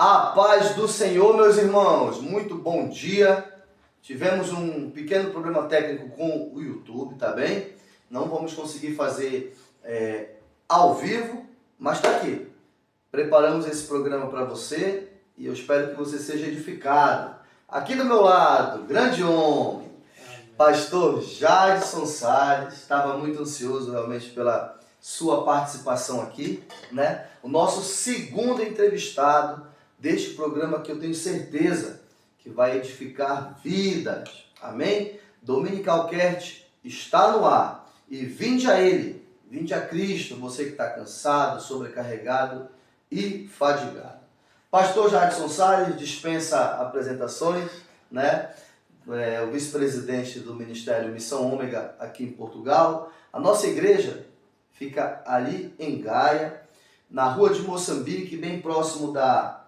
A paz do Senhor, meus irmãos, muito bom dia. Tivemos um pequeno problema técnico com o YouTube, tá bem? Não vamos conseguir fazer ao vivo, mas está aqui. Preparamos esse programa para você e eu espero que você seja edificado. Aqui do meu lado, grande homem, pastor Jadson Salles. Estava muito ansioso realmente pela sua participação aqui, né? O nosso segundo entrevistado deste programa, que eu tenho certeza que vai edificar vidas. Amém? Dominicalcast está no ar. E vinde a Ele, vinde a Cristo, você que está cansado, sobrecarregado e fadigado. Pastor Jadson Salles dispensa apresentações, né? O vice-presidente do Ministério Missão Ômega aqui em Portugal. A nossa igreja fica ali em Gaia, na rua de Moçambique, bem próximo da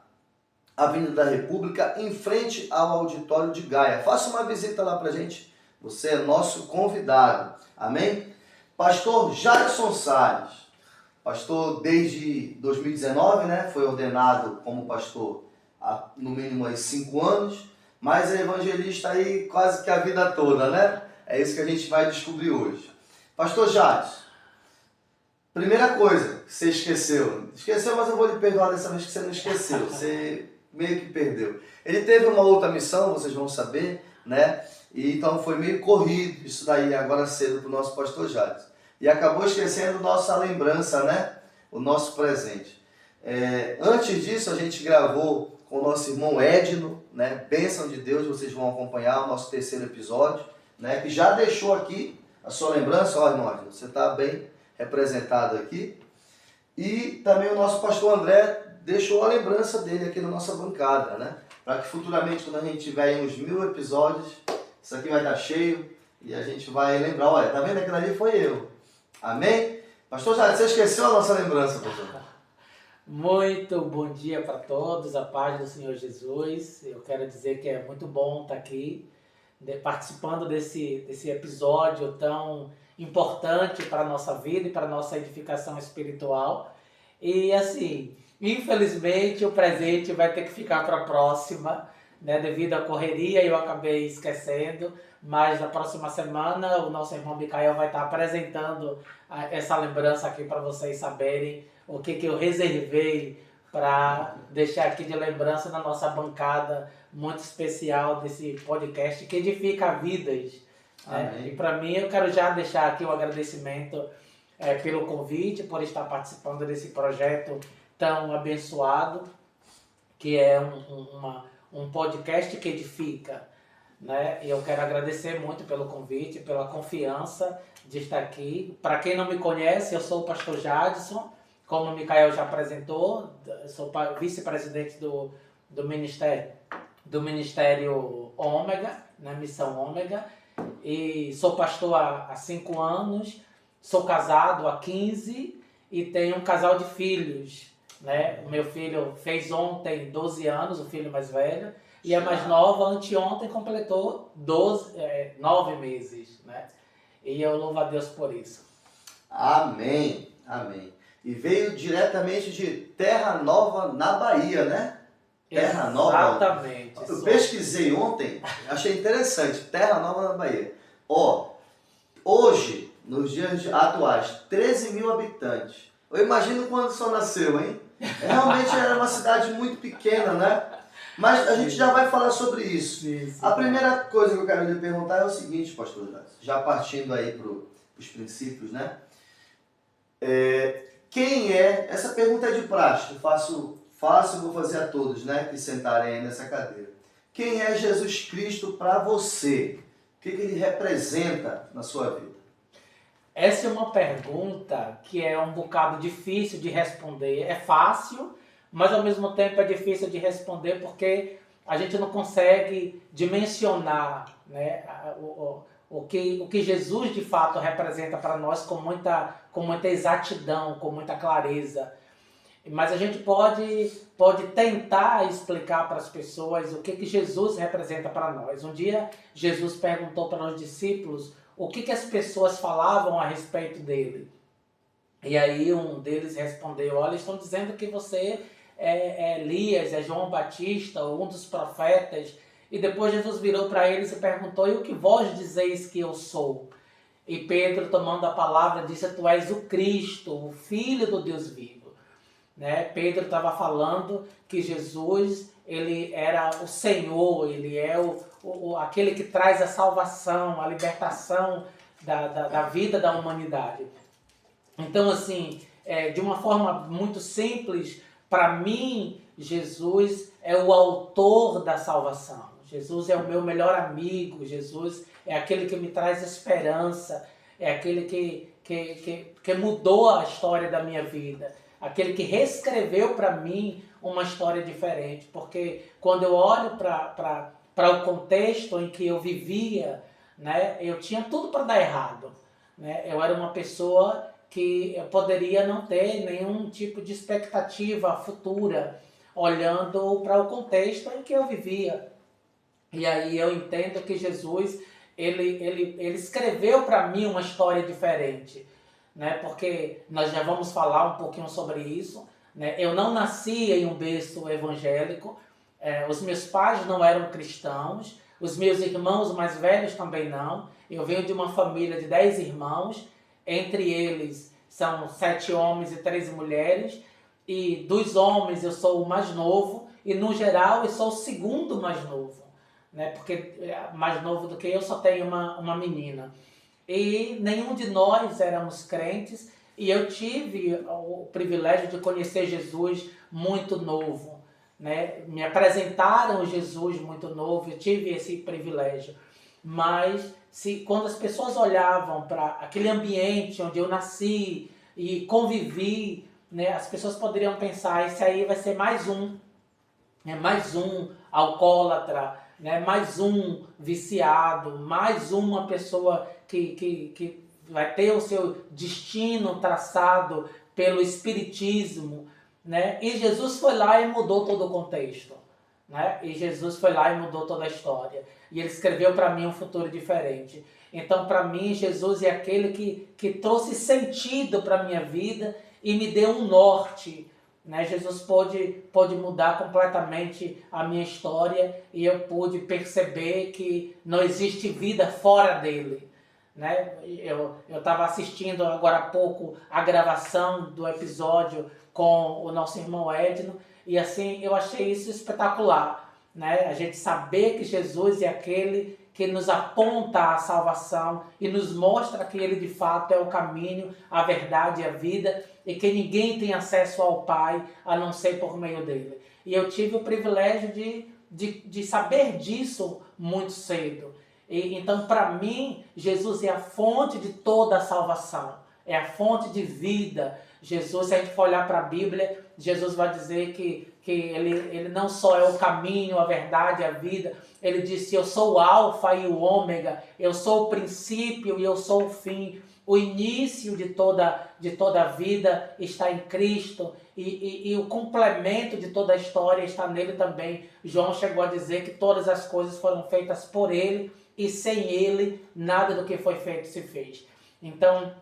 Avenida da República, em frente ao auditório de Gaia. Faça uma visita lá pra gente, você é nosso convidado, amém? Pastor Jadson Salles, pastor desde 2019, né? Foi ordenado como pastor há no mínimo aí 5 anos, mas é evangelista aí quase que a vida toda, né? É isso que a gente vai descobrir hoje. Pastor Jadson, primeira coisa que você esqueceu, mas eu vou lhe perdoar dessa vez que você não esqueceu, você meio que perdeu. Ele teve uma outra missão, vocês vão saber, né? E então foi meio corrido isso daí agora cedo para o nosso pastor Jadson. E acabou esquecendo nossa lembrança, né? O nosso presente. Antes disso, a gente gravou com o nosso irmão Edno, né? Bênção de Deus, vocês vão acompanhar o nosso terceiro episódio, né? Que já deixou aqui a sua lembrança. Ó, irmão Edno, você está bem representado aqui. E também o nosso pastor André deixou a lembrança dele aqui na nossa bancada, né? Para que futuramente, quando a gente tiver em uns 1000 episódios, isso aqui vai estar cheio e a gente vai lembrar, olha, tá vendo? Aquilo ali foi eu. Amém? Pastor Jadson, você esqueceu a nossa lembrança, pastor? Muito bom dia para todos, a paz do Senhor Jesus. Eu quero dizer que é muito bom estar aqui, participando desse episódio tão importante para a nossa vida e para a nossa edificação espiritual. E assim, infelizmente o presente vai ter que ficar para a próxima, né? Devido à correria eu acabei esquecendo, mas na próxima semana o nosso irmão Micael vai estar apresentando essa lembrança aqui para vocês saberem o que eu reservei para deixar aqui de lembrança na nossa bancada muito especial desse podcast que edifica vidas. Né? E para mim eu quero já deixar aqui o agradecimento pelo convite, por estar participando desse projeto tão abençoado, que é um podcast que edifica. Né? E eu quero agradecer muito pelo convite, pela confiança de estar aqui. Para quem não me conhece, eu sou o pastor Jadson, como o Micael já apresentou, sou vice-presidente do Ministério Ômega, né? Missão Ômega, e sou pastor há 5 anos, sou casado há 15 e tenho um casal de filhos. Né? O meu filho fez ontem 12 anos, o filho mais velho, e a mais nova, anteontem, completou 9 meses. Né? E eu louvo a Deus por isso. Amém, amém. E veio diretamente de Terra Nova, na Bahia, né? Terra Nova. Exatamente. Eu pesquisei ontem, achei interessante, Terra Nova na Bahia. Hoje, nos dias atuais, 13 mil habitantes. Eu imagino quando o senhor nasceu, hein? Realmente era uma cidade muito pequena, né? Mas a gente já vai falar sobre isso. Sim. A primeira coisa que eu quero lhe perguntar é o seguinte, pastor Jadson, já partindo aí para os princípios, né? Quem é? Essa pergunta é de praxe, eu faço e vou fazer a todos, né, que sentarem aí nessa cadeira. Quem é Jesus Cristo para você? O que ele representa na sua vida? Essa é uma pergunta que é um bocado difícil de responder. É fácil, mas ao mesmo tempo é difícil de responder porque a gente não consegue dimensionar, né, o que Jesus de fato representa para nós com muita exatidão, com muita clareza. Mas a gente pode tentar explicar para as pessoas o que Jesus representa para nós. Um dia Jesus perguntou para os discípulos o que as pessoas falavam a respeito dele. E aí um deles respondeu: olha, estão dizendo que você Elias, é João Batista, ou um dos profetas. E depois Jesus virou para eles e perguntou: e o que vós dizeis que eu sou? E Pedro, tomando a palavra, disse: tu és o Cristo, o Filho do Deus vivo. Né? Pedro estava falando que Jesus, ele era o Senhor, ele é aquele que traz a salvação, a libertação da vida da humanidade. Então, assim, de uma forma muito simples, para mim, Jesus é o autor da salvação. Jesus é o meu melhor amigo, Jesus é aquele que me traz esperança, é aquele que mudou a história da minha vida, aquele que reescreveu para mim uma história diferente, porque quando eu olho para o contexto em que eu vivia, né, eu tinha tudo para dar errado. Né? Eu era uma pessoa que eu poderia não ter nenhum tipo de expectativa futura, olhando para o contexto em que eu vivia. E aí eu entendo que Jesus, ele escreveu para mim uma história diferente, né? Porque nós já vamos falar um pouquinho sobre isso. Né? Eu não nasci em um berço evangélico, os meus pais não eram cristãos, os meus irmãos mais velhos também não. Eu venho de uma família de 10 irmãos, entre eles são 7 homens e 3 mulheres, e dos homens eu sou o mais novo, e no geral eu sou o segundo mais novo. Né? Porque mais novo do que eu só tenho uma menina. E nenhum de nós éramos crentes, e eu tive o privilégio de conhecer Jesus muito novo. Né? Me apresentaram Jesus muito novo, eu tive esse privilégio. Mas quando as pessoas olhavam para aquele ambiente onde eu nasci e convivi, né, as pessoas poderiam pensar: esse aí vai ser mais um alcoólatra, né? Mais um viciado, mais uma pessoa que vai ter o seu destino traçado pelo espiritismo. Né? E Jesus foi lá e mudou todo o contexto. Né? E Jesus foi lá e mudou toda a história. E ele escreveu para mim um futuro diferente. Então, para mim, Jesus é aquele que trouxe sentido para a minha vida e me deu um norte. Né? Jesus pôde mudar completamente a minha história, e eu pude perceber que não existe vida fora dele. Né? Eu estava assistindo agora há pouco a gravação do episódio com o nosso irmão Edno, e assim eu achei isso espetacular. Né? A gente saber que Jesus é aquele que nos aponta a salvação e nos mostra que ele de fato é o caminho, a verdade e a vida, e que ninguém tem acesso ao Pai a não ser por meio dele. E eu tive o privilégio de saber disso muito cedo. E, então, para mim, Jesus é a fonte de toda a salvação, é a fonte de vida. Jesus, se a gente for olhar para a Bíblia, Jesus vai dizer que ele não só é o caminho, a verdade, a vida. Ele disse: eu sou o alfa e o ômega, eu sou o princípio e eu sou o fim. O início de toda a vida está em Cristo, e o complemento de toda a história está nele também. João chegou a dizer que todas as coisas foram feitas por ele, e sem ele nada do que foi feito se fez. Então,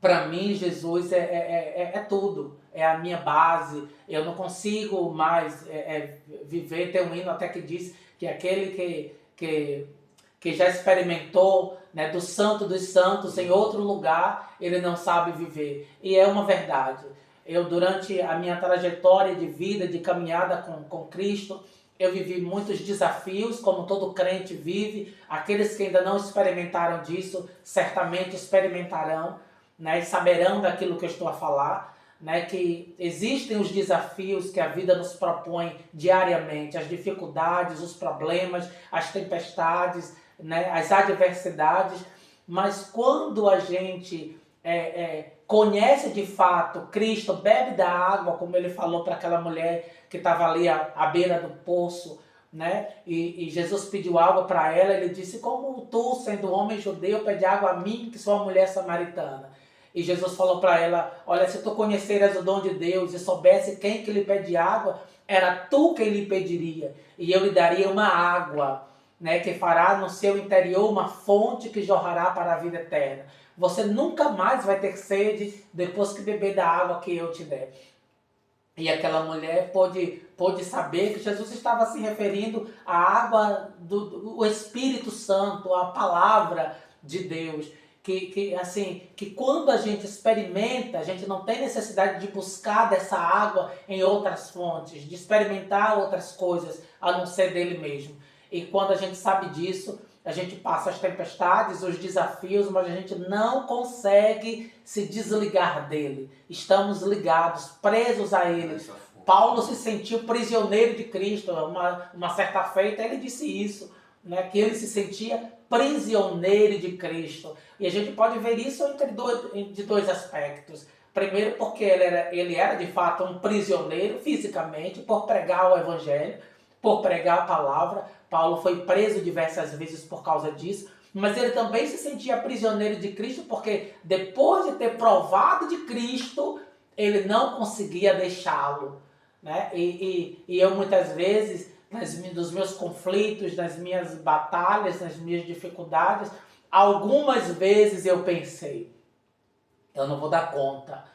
para mim, Jesus é tudo, é a minha base. Eu não consigo mais viver. Tem um hino até que diz que aquele que já experimentou, né, do santo dos santos em outro lugar, ele não sabe viver. E é uma verdade. Eu, durante a minha trajetória de vida, de caminhada com Cristo, eu vivi muitos desafios, como todo crente vive. Aqueles que ainda não experimentaram disso, certamente experimentarão, né, e saberão daquilo que eu estou a falar. Né, que existem os desafios que a vida nos propõe diariamente, as dificuldades, os problemas, as tempestades, né, as adversidades, mas quando a gente conhece de fato Cristo, bebe da água, como ele falou para aquela mulher que estava ali à beira do poço, né, e Jesus pediu água para ela, ele disse: como tu, sendo homem judeu, pede água a mim, que sou uma mulher samaritana? E Jesus falou para ela: olha, se tu conheceras o dom de Deus e soubesse quem que lhe pede água, era tu quem lhe pediria, e eu lhe daria uma água, né, que fará no seu interior uma fonte que jorrará para a vida eterna. Você nunca mais vai ter sede depois que beber da água que eu te der. E aquela mulher pôde saber que Jesus estava se referindo à água do Espírito Santo, à palavra de Deus. Que quando a gente experimenta, a gente não tem necessidade de buscar dessa água em outras fontes, de experimentar outras coisas, a não ser dele mesmo. E quando a gente sabe disso, a gente passa as tempestades, os desafios, mas a gente não consegue se desligar dele. Estamos ligados, presos a ele. Paulo se sentiu prisioneiro de Cristo. Uma certa feita ele disse isso, né, que ele se sentia prisioneiro de Cristo. E a gente pode ver isso de dois aspectos. Primeiro, porque ele era de fato um prisioneiro fisicamente por pregar o evangelho, por pregar a palavra. Paulo foi preso diversas vezes por causa disso, mas ele também se sentia prisioneiro de Cristo porque depois de ter provado de Cristo, ele não conseguia deixá-lo, né? E eu muitas vezes, dos meus conflitos, nas minhas batalhas, nas minhas dificuldades, algumas vezes eu pensei, eu não vou dar conta,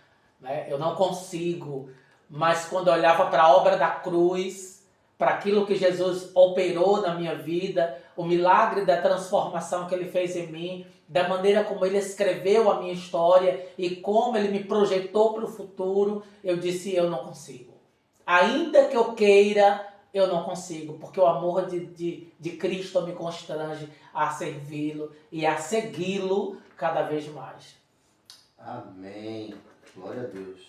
né? Eu não consigo. Mas quando eu olhava para a obra da cruz, para aquilo que Jesus operou na minha vida, o milagre da transformação que ele fez em mim, da maneira como ele escreveu a minha história e como ele me projetou para o futuro, eu disse, eu não consigo. Ainda que eu queira, eu não consigo, porque o amor de Cristo me constrange a servi-lo e a segui-lo cada vez mais. Amém. Glória a Deus.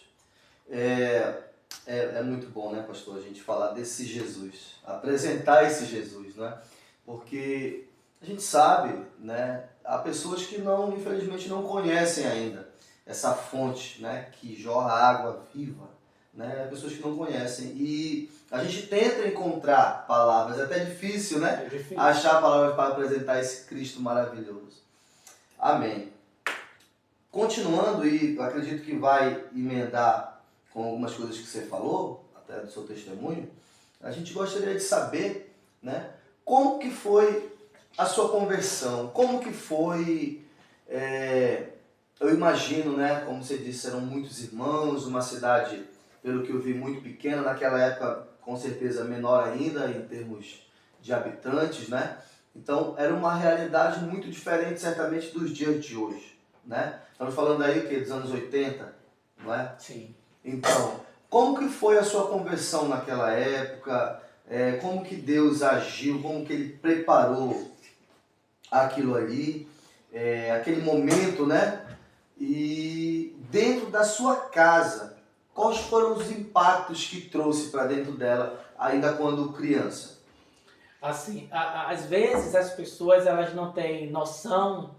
É muito bom, né, pastor, a gente falar desse Jesus, apresentar esse Jesus, né? Porque a gente sabe, né, há pessoas que infelizmente não conhecem ainda essa fonte, né, que jorra água viva, né? Há pessoas que não conhecem e a gente tenta encontrar palavras, é até difícil, né? É difícil. Achar palavras para apresentar esse Cristo maravilhoso. Amém. Continuando, e eu acredito que vai emendar com algumas coisas que você falou, até do seu testemunho, a gente gostaria de saber, né, como que foi a sua conversão, como que foi, eu imagino, né, como você disse, eram muitos irmãos, uma cidade, pelo que eu vi, muito pequena, naquela época, com certeza, menor ainda, em termos de habitantes, né, então era uma realidade muito diferente, certamente, dos dias de hoje, né, estamos falando aí, dos anos 80, não é? Sim. Então, como que foi a sua conversão naquela época? Como que Deus agiu? Como que Ele preparou aquilo ali? Aquele momento, né? E dentro da sua casa, quais foram os impactos que trouxe para dentro dela, ainda quando criança? Assim, às vezes as pessoas elas não têm noção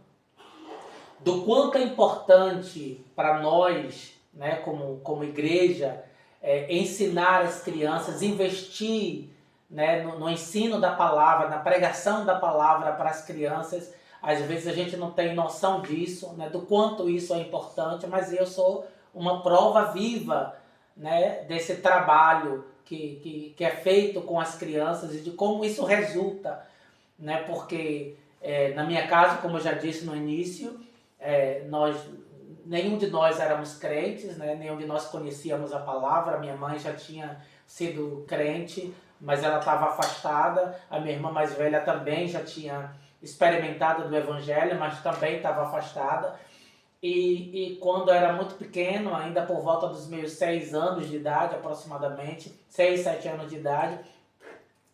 do quanto é importante para nós, né, como igreja, ensinar as crianças, investir, né, no ensino da palavra, na pregação da palavra para as crianças. Às vezes a gente não tem noção disso, né, do quanto isso é importante, mas eu sou uma prova viva, né, desse trabalho que é feito com as crianças e de como isso resulta, né, porque na minha casa, como eu já disse no início, nenhum de nós éramos crentes, né? Nenhum de nós conhecíamos a palavra. Minha mãe já tinha sido crente, mas ela estava afastada. A minha irmã mais velha também já tinha experimentado do evangelho, mas também estava afastada. E quando eu era muito pequeno, ainda por volta dos meus 6 anos de idade, aproximadamente, 6, 7 anos de idade,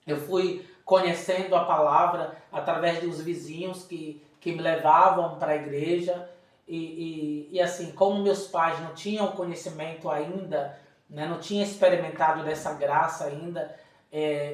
eu fui conhecendo a palavra através dos vizinhos que me levavam para a igreja. E assim, como meus pais não tinham conhecimento ainda, né, não tinham experimentado dessa graça ainda,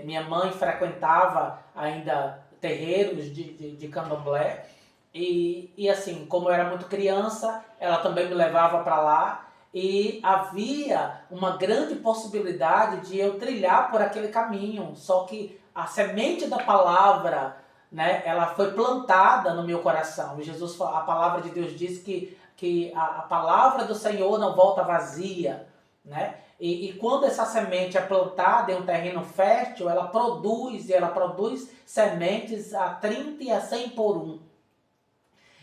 minha mãe frequentava ainda terreiros de candomblé, e assim, como eu era muito criança, ela também me levava para lá, e havia uma grande possibilidade de eu trilhar por aquele caminho, só que a semente da palavra, né, ela foi plantada no meu coração. Jesus, a palavra de Deus diz que a palavra do Senhor não volta vazia, né? E quando essa semente é plantada em um terreno fértil, ela produz sementes a 30 e a 100 por 1.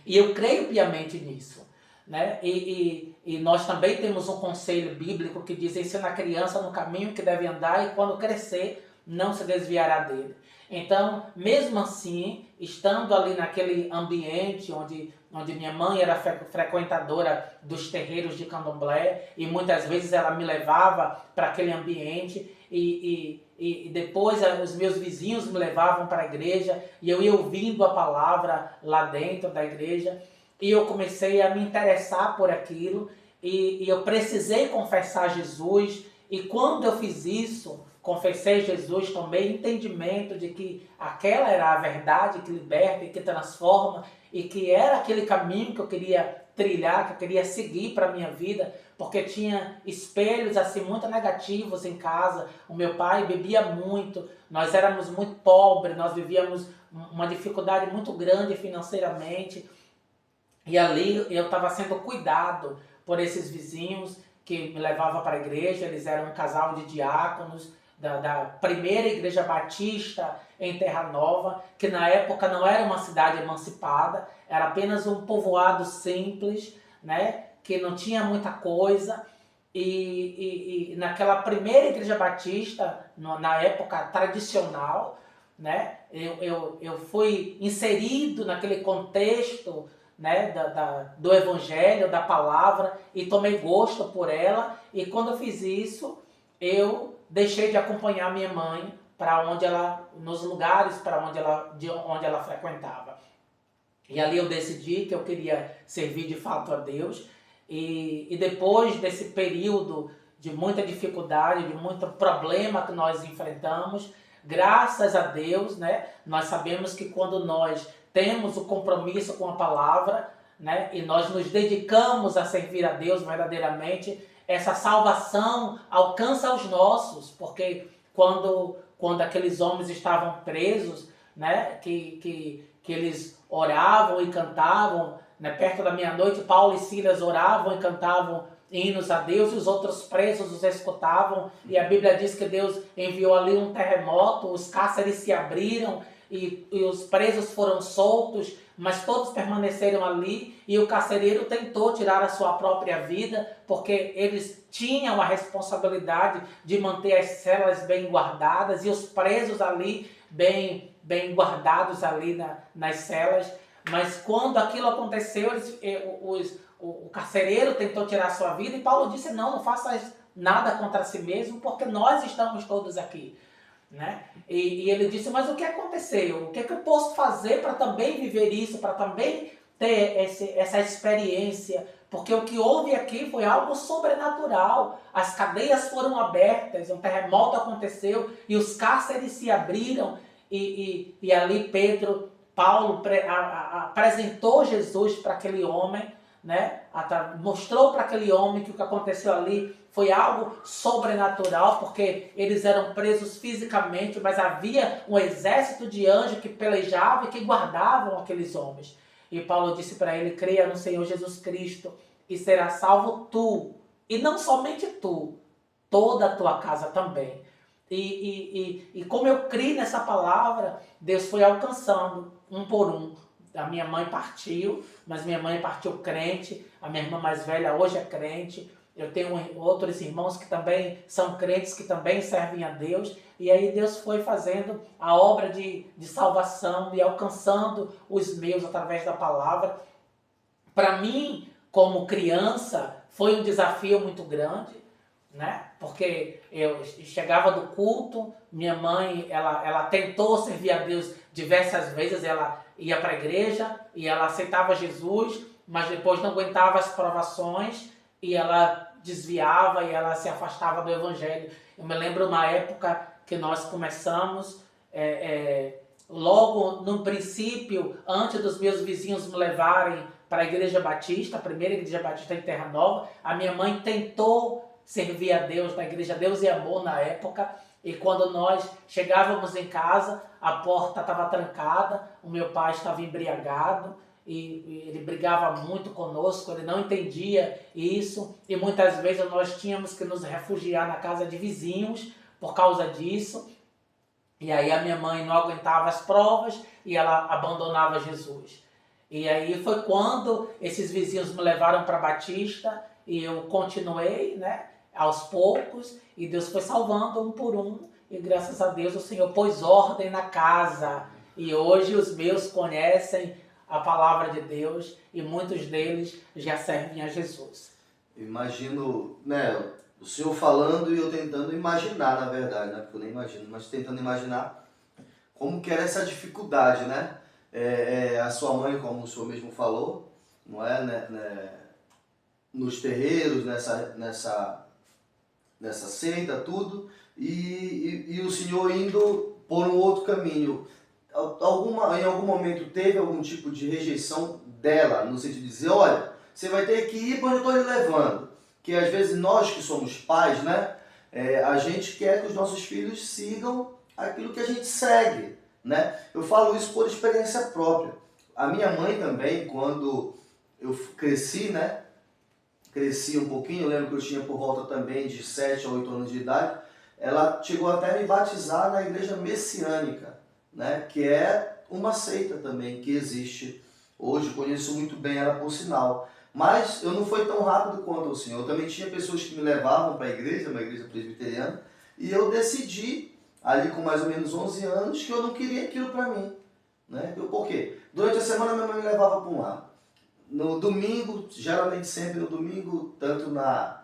E eu creio piamente nisso. né? E nós também temos um conselho bíblico que diz: ensina a criança no caminho que deve andar e quando crescer não se desviará dele. Então, mesmo assim, estando ali naquele ambiente onde minha mãe era frequentadora dos terreiros de candomblé e muitas vezes ela me levava para aquele ambiente e depois os meus vizinhos me levavam para a igreja e eu ia ouvindo a palavra lá dentro da igreja e eu comecei a me interessar por aquilo e eu precisei confessar Jesus e quando eu fiz isso, confessei Jesus, tomei entendimento de que aquela era a verdade que liberta e que transforma e que era aquele caminho que eu queria trilhar, que eu queria seguir para a minha vida, porque tinha espelhos assim muito negativos em casa. O meu pai bebia muito, nós éramos muito pobres, nós vivíamos uma dificuldade muito grande financeiramente e ali eu estava sendo cuidado por esses vizinhos que me levavam para a igreja. Eles eram um casal de diáconos da primeira igreja batista em Terra Nova, que na época não era uma cidade emancipada, era apenas um povoado simples, né, que não tinha muita coisa. E naquela primeira igreja batista, na época tradicional, né, eu fui inserido naquele contexto, né, do evangelho, da palavra, e tomei gosto por ela. E quando eu fiz isso, eu deixei de acompanhar minha mãe para onde ela, nos lugares para onde ela frequentava. E ali eu decidi que eu queria servir de fato a Deus. E depois desse período de muita dificuldade, de muito problema que nós enfrentamos, graças a Deus, né, nós sabemos que quando nós temos o compromisso com a palavra, né, e nós nos dedicamos a servir a Deus verdadeiramente, essa salvação alcança os nossos, porque quando aqueles homens estavam presos, né, que eles oravam e cantavam, né, perto da meia-noite, Paulo e Silas oravam e cantavam hinos a Deus, e os outros presos os escutavam, e a Bíblia diz que Deus enviou ali um terremoto, os cárceres se abriram, e os presos foram soltos, mas todos permaneceram ali, e o carcereiro tentou tirar a sua própria vida, porque eles tinham a responsabilidade de manter as celas bem guardadas, e os presos ali bem guardados ali nas celas. Mas quando aquilo aconteceu, o carcereiro tentou tirar a sua vida, e Paulo disse: não faça nada contra si mesmo, porque nós estamos todos aqui. Né? E ele disse: mas o que aconteceu? O que eu posso fazer para também viver isso, para também ter essa experiência? Porque o que houve aqui foi algo sobrenatural. As cadeias foram abertas, um terremoto aconteceu e os cárceres se abriram. E ali Paulo apresentou Jesus para aquele homem, né? Mostrou para aquele homem que o que aconteceu ali foi algo sobrenatural, porque eles eram presos fisicamente, mas havia um exército de anjos que pelejava e que guardavam aqueles homens. E Paulo disse para ele: creia no Senhor Jesus Cristo e será salvo tu, e não somente tu, toda a tua casa também. E como eu criei nessa palavra, Deus foi alcançando um por um. A minha mãe partiu, mas minha mãe partiu crente. A minha irmã mais velha hoje é crente. Eu tenho outros irmãos que também são crentes, que também servem a Deus. E aí Deus foi fazendo a obra de salvação e alcançando os meus através da palavra. Para mim, como criança, foi um desafio muito grande, né? Porque eu chegava do culto, minha mãe, ela tentou servir a Deus diversas vezes, ela ia para a igreja e ela aceitava Jesus, mas depois não aguentava as provações e ela desviava e ela se afastava do evangelho. Eu me lembro uma época que nós começamos, logo no princípio, antes dos meus vizinhos me levarem para a igreja batista, a primeira igreja batista em Terra Nova, a minha mãe tentou servir a Deus na igreja Deus e Amor na época, e quando nós chegávamos em casa, a porta estava trancada, o meu pai estava embriagado, e ele brigava muito conosco, ele não entendia isso, e muitas vezes nós tínhamos que nos refugiar na casa de vizinhos por causa disso, e aí a minha mãe não aguentava as provas e ela abandonava Jesus. E aí foi quando esses vizinhos me levaram para Batista e eu continuei, né, aos poucos, e Deus foi salvando um por um, e graças a Deus o Senhor pôs ordem na casa, e hoje os meus conhecem a palavra de Deus e muitos deles já servem a Jesus. Imagino, né, o senhor falando e eu tentando imaginar, na verdade, né, porque eu nem imagino, mas tentando imaginar como que era essa dificuldade, né? A sua mãe, como o senhor mesmo falou, não é, né, nos terreiros, nessa seita, tudo, e o senhor indo por um outro caminho. Em algum momento teve algum tipo de rejeição dela, no sentido de dizer, olha, você vai ter que ir, pois eu estou lhe levando. Que às vezes nós que somos pais, né, a gente quer que os nossos filhos sigam aquilo que a gente segue, né? Eu falo isso por experiência própria. A minha mãe também, quando eu cresci, né, cresci um pouquinho, eu lembro que eu tinha por volta também de 7 a 8 anos de idade, ela chegou até a me batizar na igreja messiânica, né, que é uma seita também que existe hoje, conheço muito bem ela por sinal. Mas eu não fui tão rápido quanto o senhor. Eu também tinha pessoas que me levavam para a igreja, uma igreja presbiteriana, e eu decidi, ali com mais ou menos 11 anos, que eu não queria aquilo para mim. Né? Por quê? Durante a semana minha mãe me levava para um lado. No domingo, geralmente sempre no domingo, tanto na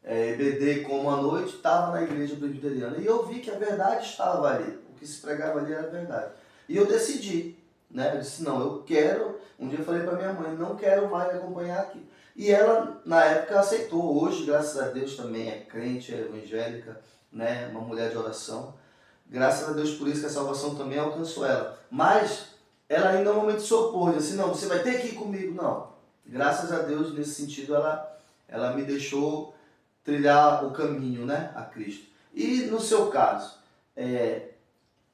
EBD como à noite, estava na igreja presbiteriana. E eu vi que a verdade estava ali. O que se pregava ali era a verdade. E eu decidi. Né? Eu disse, não, eu quero... Um dia eu falei para minha mãe, não quero mais acompanhar aqui. E ela, na época, aceitou. Hoje, graças a Deus, também é crente, é evangélica, né? Uma mulher de oração. Graças a Deus por isso que a salvação também alcançou ela. Mas ela ainda no momento se opôs, disse, não, você vai ter que ir comigo. Não. Graças a Deus, nesse sentido, ela me deixou trilhar o caminho, né, a Cristo. E no seu caso,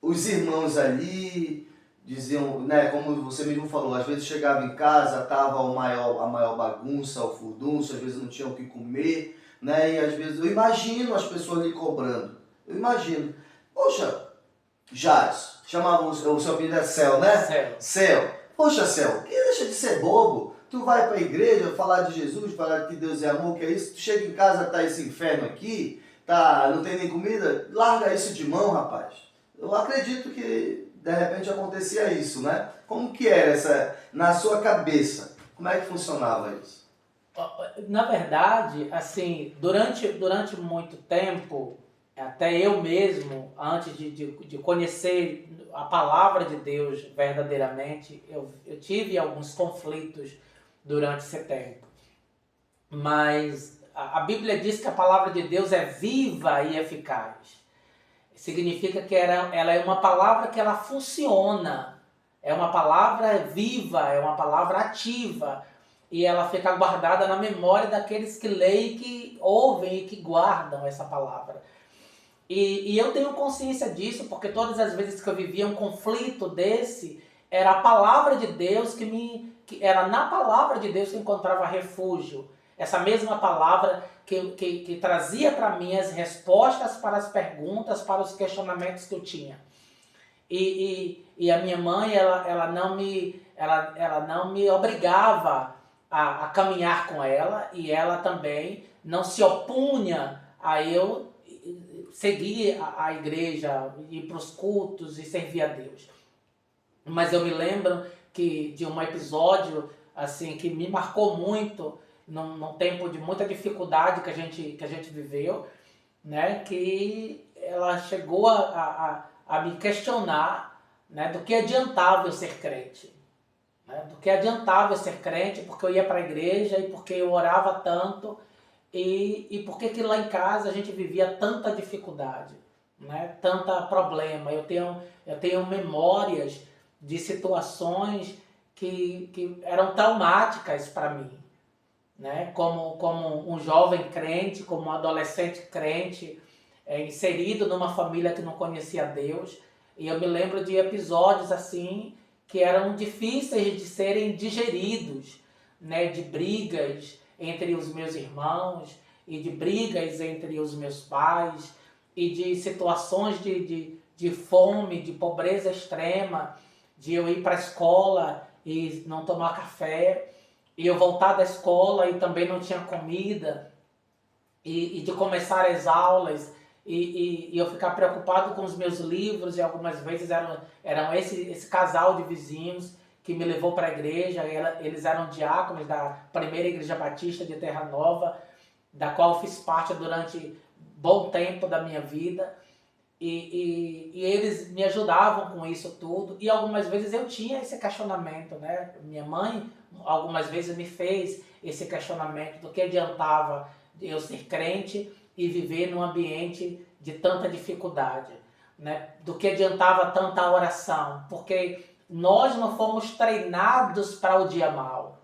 os irmãos ali diziam, né, como você mesmo falou, às vezes chegava em casa, estava a maior bagunça, o furdunço, às vezes não tinham o que comer, né, e às vezes eu imagino as pessoas lhe cobrando. Eu imagino. Poxa, Jales, chamavam o seu apelido é Céu, né? Céu. Poxa, Céu, que deixa de ser bobo. Tu vai para a igreja falar de Jesus, falar que Deus é amor, que é isso. Tu chega em casa, tá esse inferno aqui, tá, não tem nem comida. Larga isso de mão, rapaz. Eu acredito que de repente acontecia isso, né? Como que era na sua cabeça? Como é que funcionava isso? Na verdade, assim, durante muito tempo, até eu mesmo, antes de conhecer a palavra de Deus verdadeiramente, eu tive alguns conflitos durante esse tempo. Mas a Bíblia diz que a palavra de Deus é viva e eficaz. Significa que ela é uma palavra que ela funciona. É uma palavra viva, é uma palavra ativa. E ela fica guardada na memória daqueles que leem, que ouvem e que guardam essa palavra. E eu tenho consciência disso, porque todas as vezes que eu vivia um conflito desse, era a palavra de Deus que era na palavra de Deus que eu encontrava refúgio. Essa mesma palavra que trazia para mim as respostas para as perguntas, para os questionamentos que eu tinha. E a minha mãe, ela não me obrigava a caminhar com ela, e ela também não se opunha a eu seguir a igreja, ir para os cultos e servir a Deus. Mas eu me lembro de um episódio assim, que me marcou muito, num tempo de muita dificuldade que a gente viveu, né, que ela chegou a me questionar, né, do que adiantava eu ser crente. Né, do que adiantava eu ser crente, porque eu ia para a igreja e porque eu orava tanto, e porque que lá em casa a gente vivia tanta dificuldade, né, tanta problema. Eu tenho memórias de situações que eram traumáticas para mim, né? Como um jovem crente, como um adolescente crente, inserido numa família que não conhecia Deus. E eu me lembro de episódios assim que eram difíceis de serem digeridos, né? De brigas entre os meus irmãos, e de brigas entre os meus pais, e de situações de fome, de pobreza extrema, de eu ir para a escola e não tomar café, e eu voltar da escola e também não tinha comida, e de começar as aulas, e eu ficar preocupado com os meus livros, e algumas vezes eram esse casal de vizinhos que me levou para a igreja. Eles eram diáconos da primeira igreja batista de Terra Nova, da qual eu fiz parte durante bom tempo da minha vida, e eles me ajudavam com isso tudo, e algumas vezes eu tinha esse questionamento, né? Minha mãe algumas vezes me fez esse questionamento do que adiantava eu ser crente e viver num ambiente de tanta dificuldade, né? Do que adiantava tanta oração, porque nós não fomos treinados para o dia mau,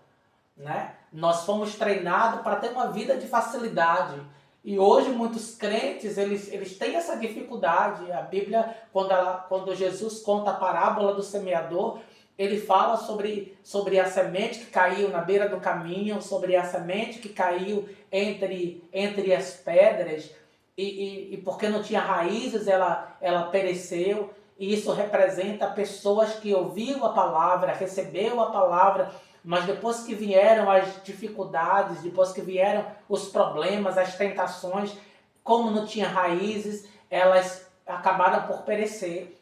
né? Nós fomos treinados para ter uma vida de facilidade. E hoje muitos crentes, eles têm essa dificuldade. A Bíblia, quando Jesus conta a parábola do semeador, ele fala sobre a semente que caiu na beira do caminho, sobre a semente que caiu entre as pedras, e porque não tinha raízes, ela pereceu. E isso representa pessoas que ouviram a palavra, receberam a palavra, mas depois que vieram as dificuldades, depois que vieram os problemas, as tentações, como não tinha raízes, elas acabaram por perecer,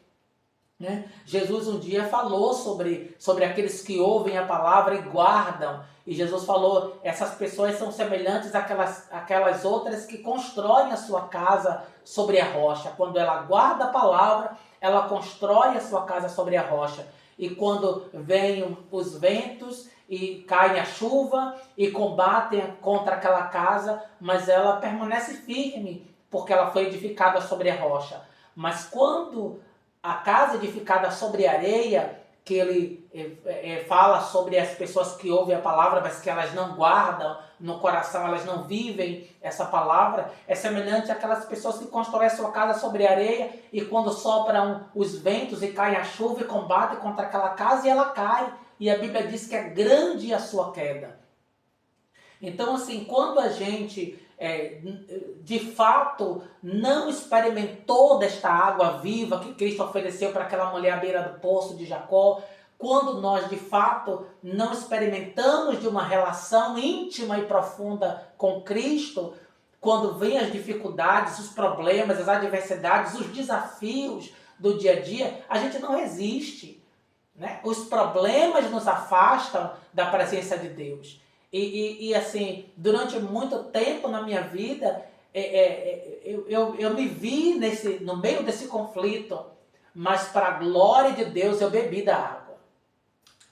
né? Jesus um dia falou sobre aqueles que ouvem a palavra e guardam. E Jesus falou, essas pessoas são semelhantes àquelas outras que constroem a sua casa sobre a rocha. Quando ela guarda a palavra, ela constrói a sua casa sobre a rocha. E quando vêm os ventos e cai a chuva e combatem contra aquela casa, mas ela permanece firme, porque ela foi edificada sobre a rocha. Mas quando a casa edificada sobre areia, que ele fala sobre as pessoas que ouvem a palavra, mas que elas não guardam no coração, elas não vivem essa palavra, é semelhante àquelas pessoas que constroem a sua casa sobre areia, e quando sopram os ventos e cai a chuva e combatem contra aquela casa, e ela cai. E a Bíblia diz que é grande a sua queda. Então, assim, quando a gente de fato não experimentou desta água viva que Cristo ofereceu para aquela mulher à beira do poço de Jacó, quando nós de fato não experimentamos de uma relação íntima e profunda com Cristo, quando vêm as dificuldades, os problemas, as adversidades, os desafios do dia a dia, a gente não resiste, né? Os problemas nos afastam da presença de Deus. E assim, durante muito tempo na minha vida, eu me vi no meio desse conflito, mas para a glória de Deus eu bebi da água.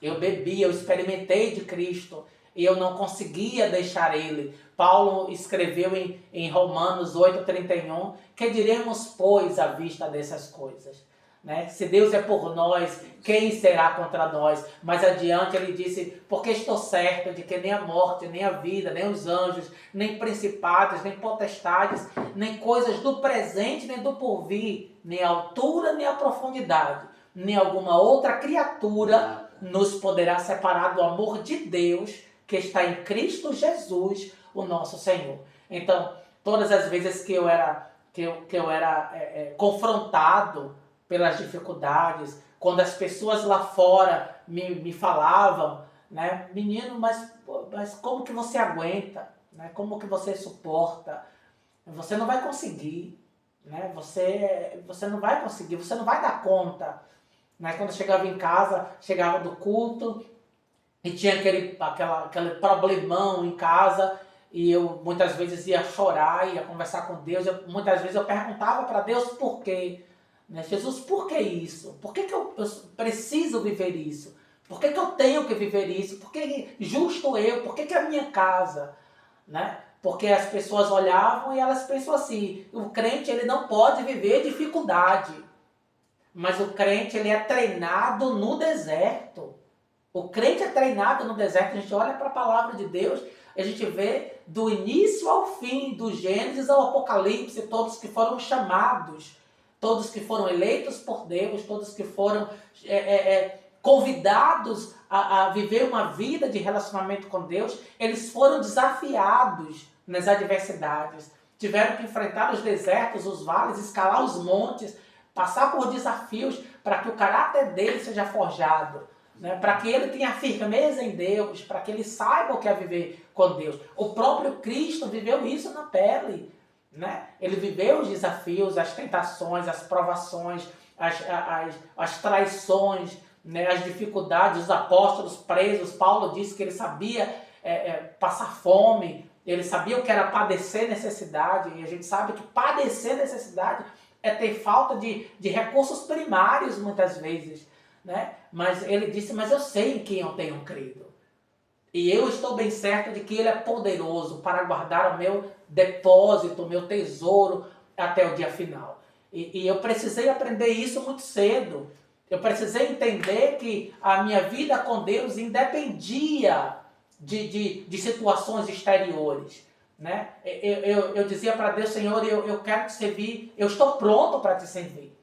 Eu bebi, eu experimentei de Cristo e eu não conseguia deixar Ele. Paulo escreveu em Romanos 8:31, que diremos, pois, à vista dessas coisas? Né? Se Deus é por nós, quem será contra nós? Mais adiante ele disse, porque estou certo de que nem a morte, nem a vida, nem os anjos, nem principados, nem potestades, nem coisas do presente, nem do porvir, nem a altura, nem a profundidade, nem alguma outra criatura nos poderá separar do amor de Deus que está em Cristo Jesus, o nosso Senhor. Então, todas as vezes que eu era confrontado pelas dificuldades, quando as pessoas lá fora me falavam, né, menino, mas como que você aguenta? Né? Como que você suporta? Você não vai conseguir, né? Você não vai conseguir, você não vai dar conta. Né? Quando eu chegava em casa, chegava do culto e tinha aquele problemão em casa, e eu muitas vezes ia chorar, ia conversar com Deus, muitas vezes eu perguntava para Deus por quê. Né? Jesus, por que isso? Por que eu preciso viver isso? Por que eu tenho que viver isso? Por que justo eu? Por que a minha casa? Né? Porque as pessoas olhavam e elas pensam assim, o crente ele não pode viver dificuldade. Mas o crente ele é treinado no deserto. O crente é treinado no deserto. A gente olha para a palavra de Deus, a gente vê do início ao fim, do Gênesis ao Apocalipse, todos que foram chamados, todos que foram eleitos por Deus, todos que foram convidados a viver uma vida de relacionamento com Deus, eles foram desafiados nas adversidades. Tiveram que enfrentar os desertos, os vales, escalar os montes, passar por desafios para que o caráter deles seja forjado. né? Para que ele tenha firmeza em Deus, para que ele saiba o que é viver com Deus. O próprio Cristo viveu isso na pele, né? Ele viveu os desafios, as tentações, as provações, as traições, né? As dificuldades, os apóstolos presos. Paulo disse que ele sabia passar fome, ele sabia o que era padecer necessidade, e a gente sabe que padecer necessidade é ter falta de recursos primários muitas vezes, né? Mas ele disse, mas eu sei em quem eu tenho crido. E eu estou bem certo de que ele é poderoso para guardar o meu depósito, o meu tesouro até o dia final. E eu precisei aprender isso muito cedo. Eu precisei entender que a minha vida com Deus independia de situações exteriores, né? Eu dizia para Deus, Senhor, eu quero te servir, eu estou pronto para te servir.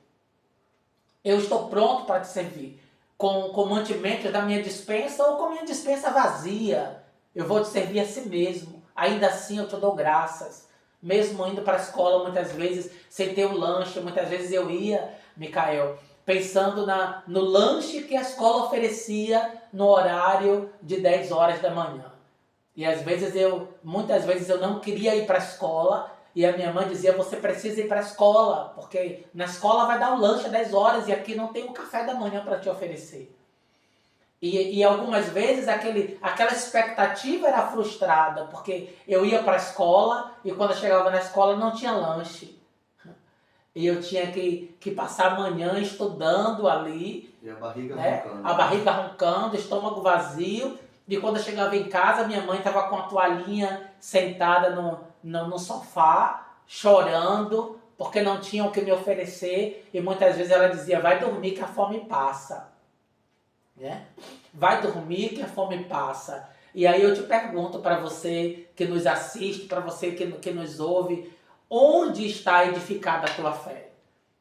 Eu estou pronto para te servir. Com mantimentos da minha despensa ou com minha despensa vazia. Eu vou te servir a si mesmo. Ainda assim eu te dou graças. Mesmo indo para a escola muitas vezes sem ter um lanche, muitas vezes eu ia, Micael, pensando no lanche que a escola oferecia no horário de 10 horas da manhã. E muitas vezes eu não queria ir para a escola e a minha mãe dizia, você precisa ir para a escola, porque na escola vai dar o lanche às 10 horas e aqui não tem o café da manhã para te oferecer. E algumas vezes aquela expectativa era frustrada, porque eu ia para a escola e quando eu chegava na escola não tinha lanche. E eu tinha que passar a manhã estudando ali. E a barriga roncando. A barriga roncando, estômago vazio. E quando eu chegava em casa, minha mãe estava com a toalhinha sentada no sofá, chorando, porque não tinha o que me oferecer. E muitas vezes ela dizia, vai dormir que a fome passa. Né? Vai dormir que a fome passa. E aí eu te pergunto para você que nos assiste, para você que nos ouve, onde está edificada a tua fé?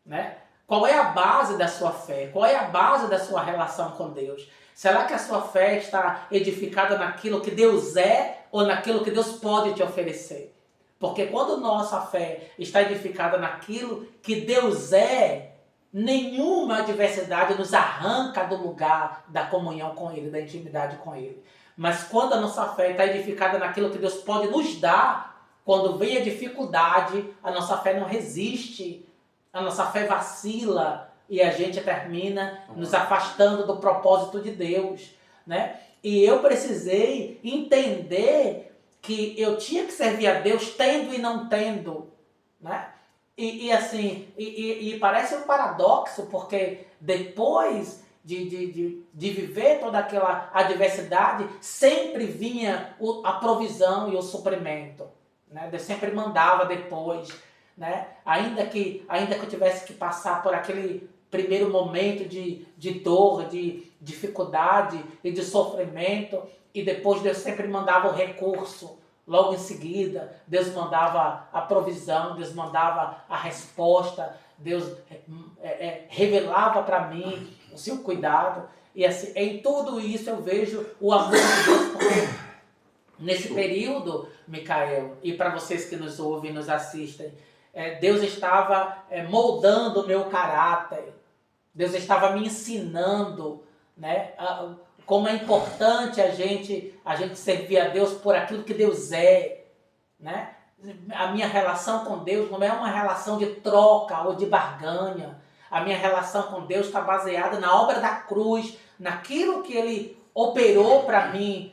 Né? Qual é a base da sua fé? Qual é a base da sua relação com Deus? Será que a sua fé está edificada naquilo que Deus é ou naquilo que Deus pode te oferecer? Porque quando nossa fé está edificada naquilo que Deus é, nenhuma adversidade nos arranca do lugar da comunhão com Ele, da intimidade com Ele. Mas quando a nossa fé está edificada naquilo que Deus pode nos dar, quando vem a dificuldade, a nossa fé não resiste, a nossa fé vacila e a gente termina nos afastando do propósito de Deus, né? E eu precisei entender que eu tinha que servir a Deus tendo e não tendo, né? E parece um paradoxo, porque depois de viver toda aquela adversidade, sempre vinha a provisão e o suprimento, né? Deus sempre mandava depois, né? Ainda que eu tivesse que passar por aquele primeiro momento de dor, de dificuldade e de sofrimento, e depois Deus sempre mandava o recurso. Logo em seguida, Deus mandava a provisão, Deus mandava a resposta, Deus revelava para mim o seu cuidado. E assim, em tudo isso eu vejo o amor de Deus, porque nesse período, Micael, e para vocês que nos ouvem e nos assistem, Deus estava moldando o meu caráter, Deus estava me ensinando, né, como é importante a gente servir a Deus por aquilo que Deus é, né? A minha relação com Deus não é uma relação de troca ou de barganha. A minha relação com Deus está baseada na obra da cruz, naquilo que Ele operou para mim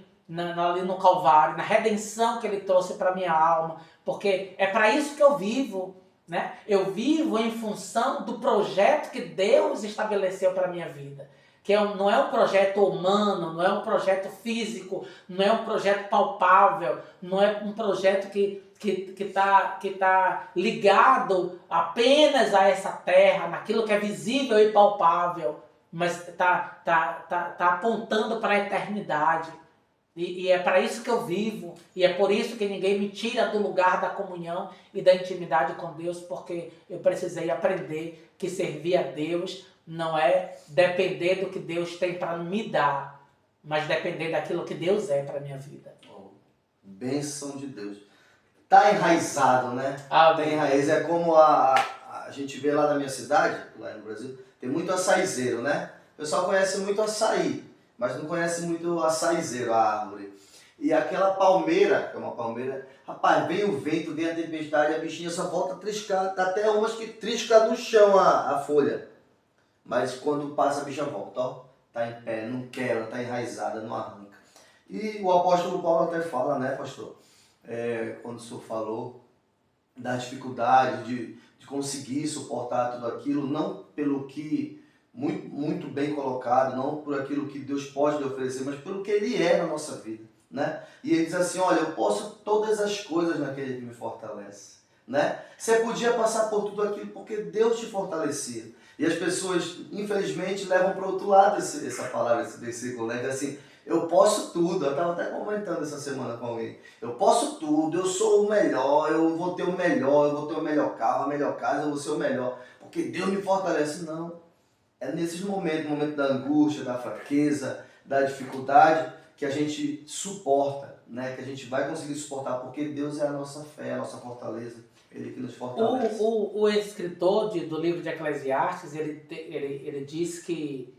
ali no Calvário, na redenção que Ele trouxe para minha alma, porque é para isso que eu vivo, né? Eu vivo em função do projeto que Deus estabeleceu para minha vida. Que não é um projeto humano, não é um projeto físico, não é um projeto palpável, não é um projeto que tá ligado apenas a essa terra, naquilo que é visível e palpável, mas tá apontando para a eternidade. E é para isso que eu vivo, e é por isso que ninguém me tira do lugar da comunhão e da intimidade com Deus, porque eu precisei aprender que servir a Deus não é depender do que Deus tem para me dar, mas depender daquilo que Deus é para a minha vida. Oh, bênção de Deus. Tá enraizado, né? Tem raiz. É como a gente vê lá na minha cidade, lá no Brasil, tem muito açaizeiro, né? O pessoal conhece muito açaí, mas não conhece muito a açaizeiro, a árvore. E aquela palmeira, que é uma palmeira, rapaz, vem o vento, vem a tempestade, a bichinha só volta a triscar, até umas que trisca no chão a folha. Mas quando passa a bicha volta, ó, tá em pé, não quebra, tá enraizada, não arranca. E o apóstolo Paulo até fala, né, pastor? Quando o senhor falou da dificuldade de conseguir suportar tudo aquilo, não pelo que, muito bem colocado, não por aquilo que Deus pode lhe oferecer, mas pelo que Ele é na nossa vida, né? E ele diz assim, olha, eu posso todas as coisas naquele que me fortalece, né? Você podia passar por tudo aquilo porque Deus te fortalecia. E as pessoas, infelizmente, levam para o outro lado essa palavra, esse versículo, né? Diz assim, eu posso tudo. Eu estava até comentando essa semana com alguém. Eu posso tudo, eu sou o melhor, eu vou ter o melhor, eu vou ter o melhor carro, a melhor casa, eu vou ser o melhor. Porque Deus me fortalece. Não. É nesses momentos, momento da angústia, da fraqueza, da dificuldade, que a gente suporta, né? Que a gente vai conseguir suportar, porque Deus é a nossa fé, a nossa fortaleza. Ele que nos fortalece. O escritor do livro de Eclesiastes, ele diz que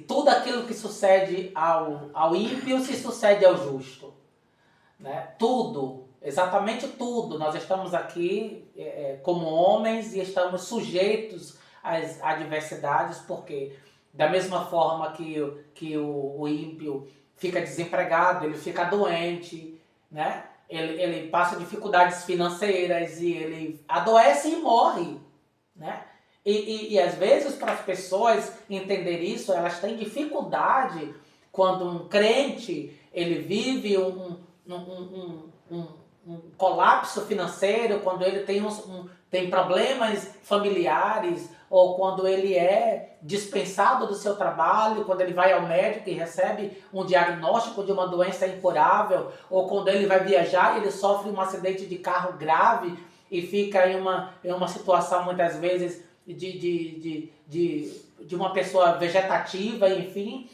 tudo aquilo que sucede ao ímpio se sucede ao justo. Né? Tudo, exatamente tudo. Nós estamos aqui como homens e estamos sujeitos às adversidades, porque da mesma forma que o ímpio fica desempregado, ele fica doente, né? Ele passa dificuldades financeiras e ele adoece e morre, né? E às vezes, para as pessoas entender isso, elas têm dificuldade quando um crente ele vive um colapso financeiro, quando ele tem problemas familiares, ou quando ele é dispensado do seu trabalho, quando ele vai ao médico e recebe um diagnóstico de uma doença incurável, ou quando ele vai viajar e ele sofre um acidente de carro grave e fica em uma situação muitas vezes de uma pessoa vegetativa, enfim.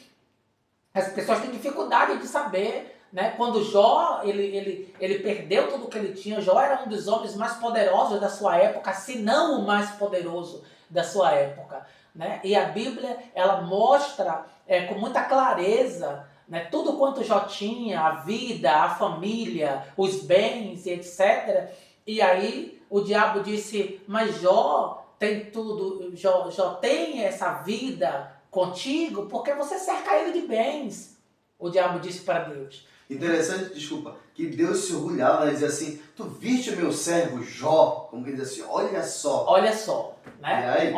As pessoas têm dificuldade de saber, né? Quando Jó ele perdeu tudo que ele tinha, Jó era um dos homens mais poderosos da sua época, se não o mais poderoso da sua época, né? E a Bíblia ela mostra com muita clareza, né, tudo quanto Jó tinha, a vida, a família, os bens e etc. E aí o diabo disse, mas Jó tem tudo, Jó tem essa vida contigo porque você cerca ele de bens. O diabo disse para Deus. Interessante, desculpa, que Deus se orgulhava, né? Dizia assim, tu viste o meu servo Jó? Como que ele diz assim, olha só. Olha só, né?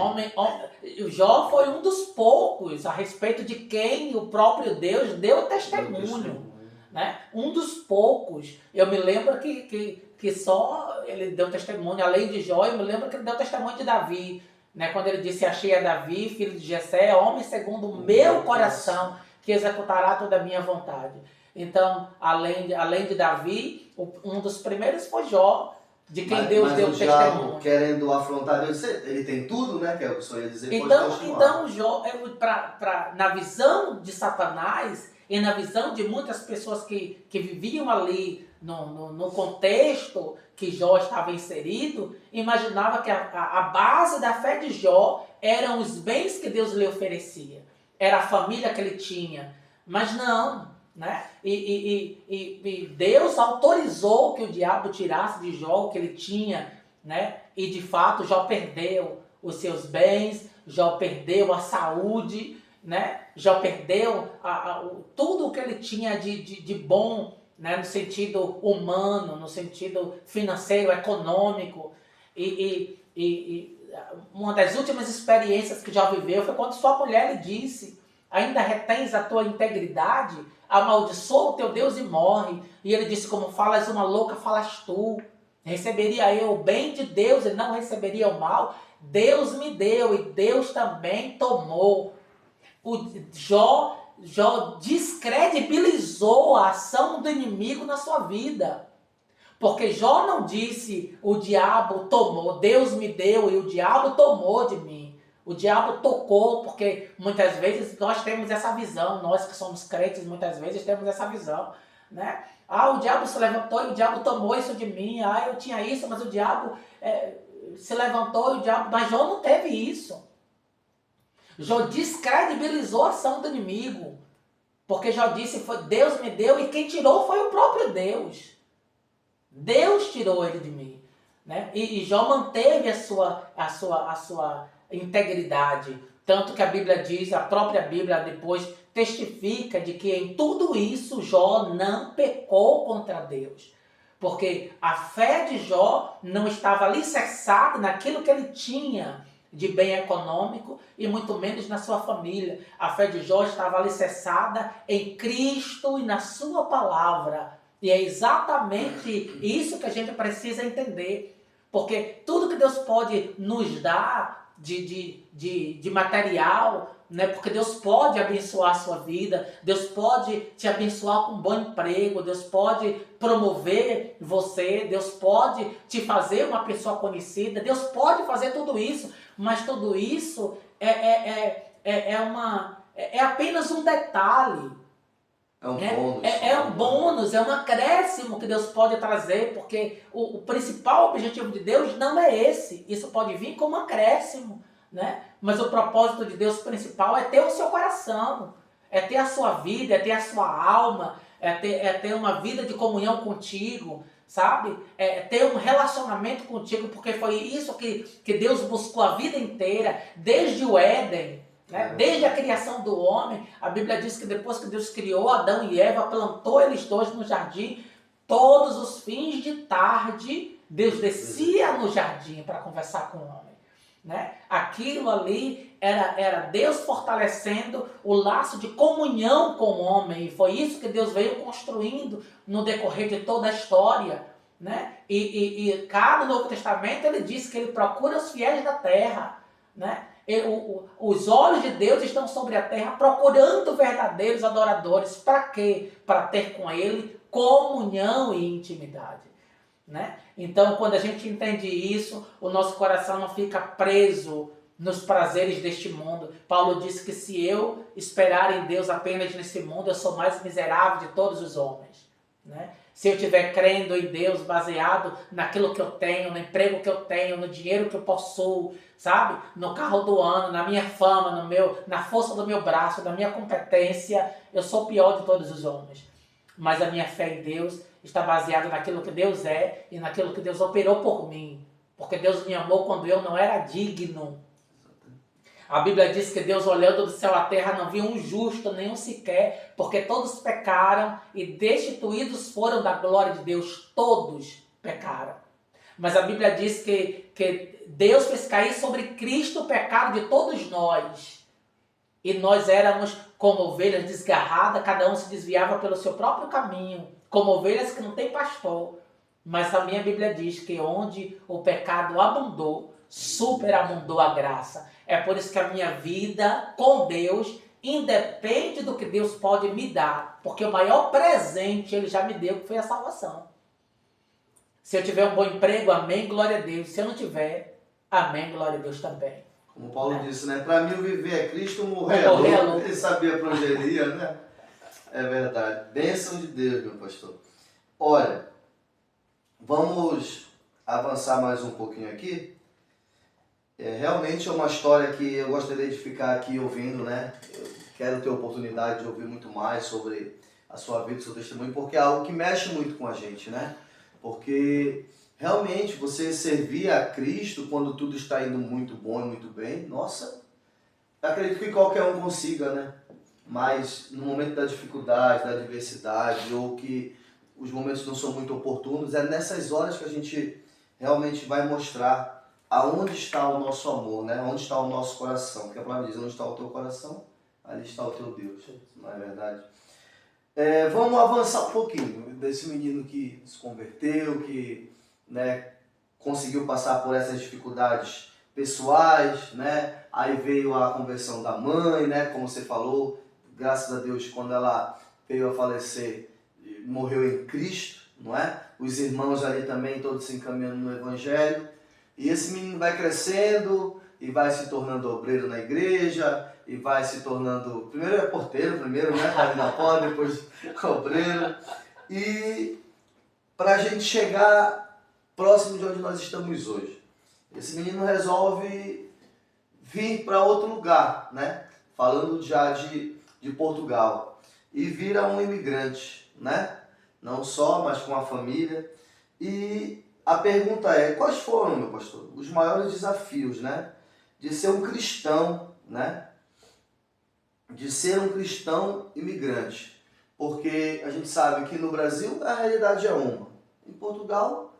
O Jó foi um dos poucos a respeito de quem o próprio Deus deu testemunho. Né? Um dos poucos. Eu me lembro que só ele deu testemunho, além de Jó, eu me lembro que ele deu testemunho de Davi. Né? Quando ele disse, achei a Davi, filho de Jessé, homem segundo o meu coração, que executará toda a minha vontade. Então, além de Davi, um dos primeiros foi Jó, de quem Deus deu testemunho. Querendo afrontar Deus, ele tem tudo, né? Que é o que o senhor ia dizer. Então Jó, na visão de Satanás e na visão de muitas pessoas que viviam ali no contexto que Jó estava inserido, imaginava que a base da fé de Jó eram os bens que Deus lhe oferecia, era a família que ele tinha, mas não, né? E Deus autorizou que o diabo tirasse de Jó o que ele tinha, né? E de fato Jó perdeu os seus bens, Jó perdeu a saúde, né? Jó perdeu tudo o que ele tinha de bom, né? No sentido humano, no sentido financeiro, econômico. E uma das últimas experiências que Jó viveu foi quando sua mulher lhe disse, ainda retens a tua integridade? Amaldiçoa o teu Deus e morre. E ele disse, como falas uma louca, falas tu. Receberia eu o bem de Deus e não receberia o mal? Deus me deu e Deus também tomou. O Jó descredibilizou a ação do inimigo na sua vida. Porque Jó não disse, o diabo tomou, Deus me deu e o diabo tomou de mim. O diabo tocou, porque muitas vezes nós temos essa visão, nós que somos crentes muitas vezes temos essa visão, né? Ah, o diabo se levantou e o diabo tomou isso de mim. Ah, eu tinha isso, mas o diabo se levantou e o diabo... Mas Jó não teve isso. Jó descredibilizou a ação do inimigo. Porque Jó disse, Deus me deu e quem tirou foi o próprio Deus. Deus tirou ele de mim. Né? E Jó manteve a sua integridade. Tanto que a Bíblia diz, a própria Bíblia depois testifica de que em tudo isso Jó não pecou contra Deus. Porque a fé de Jó não estava alicerçada naquilo que ele tinha de bem econômico e muito menos na sua família. A fé de Jó estava alicerçada em Cristo e na sua palavra. E é exatamente isso que a gente precisa entender. Porque tudo que Deus pode nos dar de material, né? Porque Deus pode abençoar a sua vida, Deus pode te abençoar com um bom emprego, Deus pode promover você, Deus pode te fazer uma pessoa conhecida, Deus pode fazer tudo isso, mas tudo isso é apenas um detalhe. É um bônus. É um bônus, é um acréscimo que Deus pode trazer, porque o principal objetivo de Deus não é esse. Isso pode vir como um acréscimo, né? Mas o propósito de Deus principal é ter o seu coração, é ter a sua vida, é ter a sua alma, é ter uma vida de comunhão contigo, sabe? É ter um relacionamento contigo, porque foi isso que Deus buscou a vida inteira, desde o Éden. Né? Desde a criação do homem, a Bíblia diz que depois que Deus criou Adão e Eva, plantou eles dois no jardim, todos os fins de tarde, Deus descia no jardim para conversar com o homem. Né? Aquilo ali era Deus fortalecendo o laço de comunhão com o homem, e foi isso que Deus veio construindo no decorrer de toda a história. Né? E cá no Novo Testamento ele diz que ele procura os fiéis da terra. Né? Os olhos de Deus estão sobre a terra procurando verdadeiros adoradores. Para quê? Para ter com Ele comunhão e intimidade. Né? Então, quando a gente entende isso, o nosso coração não fica preso nos prazeres deste mundo. Paulo disse que se eu esperar em Deus apenas nesse mundo, eu sou mais miserável de todos os homens. Né? Se eu estiver crendo em Deus baseado naquilo que eu tenho, no emprego que eu tenho, no dinheiro que eu possuo, sabe? No carro do ano, na minha fama, na força do meu braço, na minha competência, eu sou o pior de todos os homens. Mas a minha fé em Deus está baseada naquilo que Deus é e naquilo que Deus operou por mim. Porque Deus me amou quando eu não era digno. A Bíblia diz que Deus, olhando do céu à terra, não viu um justo, nenhum sequer, porque todos pecaram e destituídos foram da glória de Deus. Todos pecaram. Mas a Bíblia diz que Deus fez cair sobre Cristo o pecado de todos nós. E nós éramos como ovelhas desgarradas, cada um se desviava pelo seu próprio caminho, como ovelhas que não têm pastor. Mas a minha Bíblia diz que onde o pecado abundou, superabundou a graça. É por isso que a minha vida com Deus independe do que Deus pode me dar. Porque o maior presente Ele já me deu, que foi a salvação. Se eu tiver um bom emprego, amém, glória a Deus. Se eu não tiver, amém, glória a Deus também. Como Paulo disse, né? Para mim o viver é Cristo, morrer é lucro. Ele sabia para onde ele ia, né? É verdade. Bênção de Deus, meu pastor. Olha, vamos avançar mais um pouquinho aqui. Realmente é uma história que eu gostaria de ficar aqui ouvindo, né? Eu quero ter oportunidade de ouvir muito mais sobre a sua vida, o seu testemunho, porque é algo que mexe muito com a gente, né? Porque realmente você servir a Cristo quando tudo está indo muito bom e muito bem, nossa, acredito que qualquer um consiga, né? Mas no momento da dificuldade, da adversidade, ou que os momentos não são muito oportunos, é nessas horas que a gente realmente vai mostrar aonde está o nosso amor, né? Onde está o nosso coração. Porque a palavra diz, onde está o teu coração, ali está o teu Deus. Não é verdade? Vamos avançar um pouquinho desse menino que se converteu, que, né, conseguiu passar por essas dificuldades pessoais, né? Aí veio a conversão da mãe, né? Como você falou, graças a Deus, quando ela veio a falecer, morreu em Cristo, não é? Os irmãos ali também, todos se encaminhando no Evangelho. E esse menino vai crescendo e vai se tornando obreiro na igreja, e vai se tornando, primeiro é porteiro, né, tá ali na porta, depois obreiro. E para a gente chegar próximo de onde nós estamos hoje. Esse menino resolve vir para outro lugar, né? Falando já de Portugal, e vira um imigrante, né? Não só, mas com a família. E a pergunta é, quais foram, meu pastor, os maiores desafios, né? De ser um cristão, né? De ser um cristão imigrante. Porque a gente sabe que no Brasil a realidade é uma. Em Portugal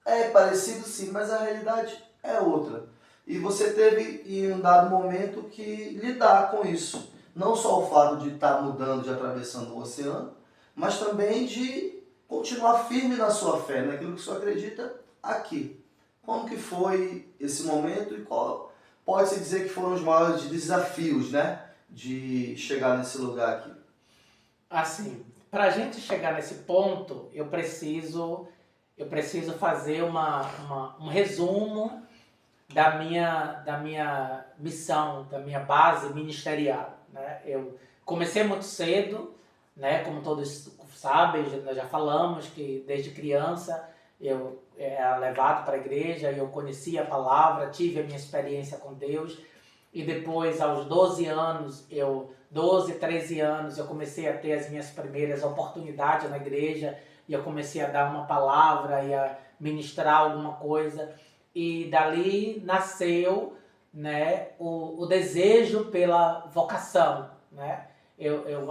é parecido sim, mas a realidade é outra. E você teve em um dado momento que lidar com isso. Não só o fato de estar mudando, de atravessando o oceano, mas também de continuar firme na sua fé, naquilo que você acredita aqui. Como que foi esse momento e qual pode-se dizer que foram os maiores desafios, né, de chegar nesse lugar aqui? Assim, para a gente chegar nesse ponto, eu preciso fazer um resumo da minha missão, da minha base ministerial, né? Eu comecei muito cedo, né? Como todos sabem, nós já falamos que desde criança eu era levado para a igreja, eu conhecia a palavra, tive a minha experiência com Deus, e depois aos 12, 13 anos, eu comecei a ter as minhas primeiras oportunidades na igreja, e eu comecei a dar uma palavra e a ministrar alguma coisa, e dali nasceu, né, o desejo pela vocação, né?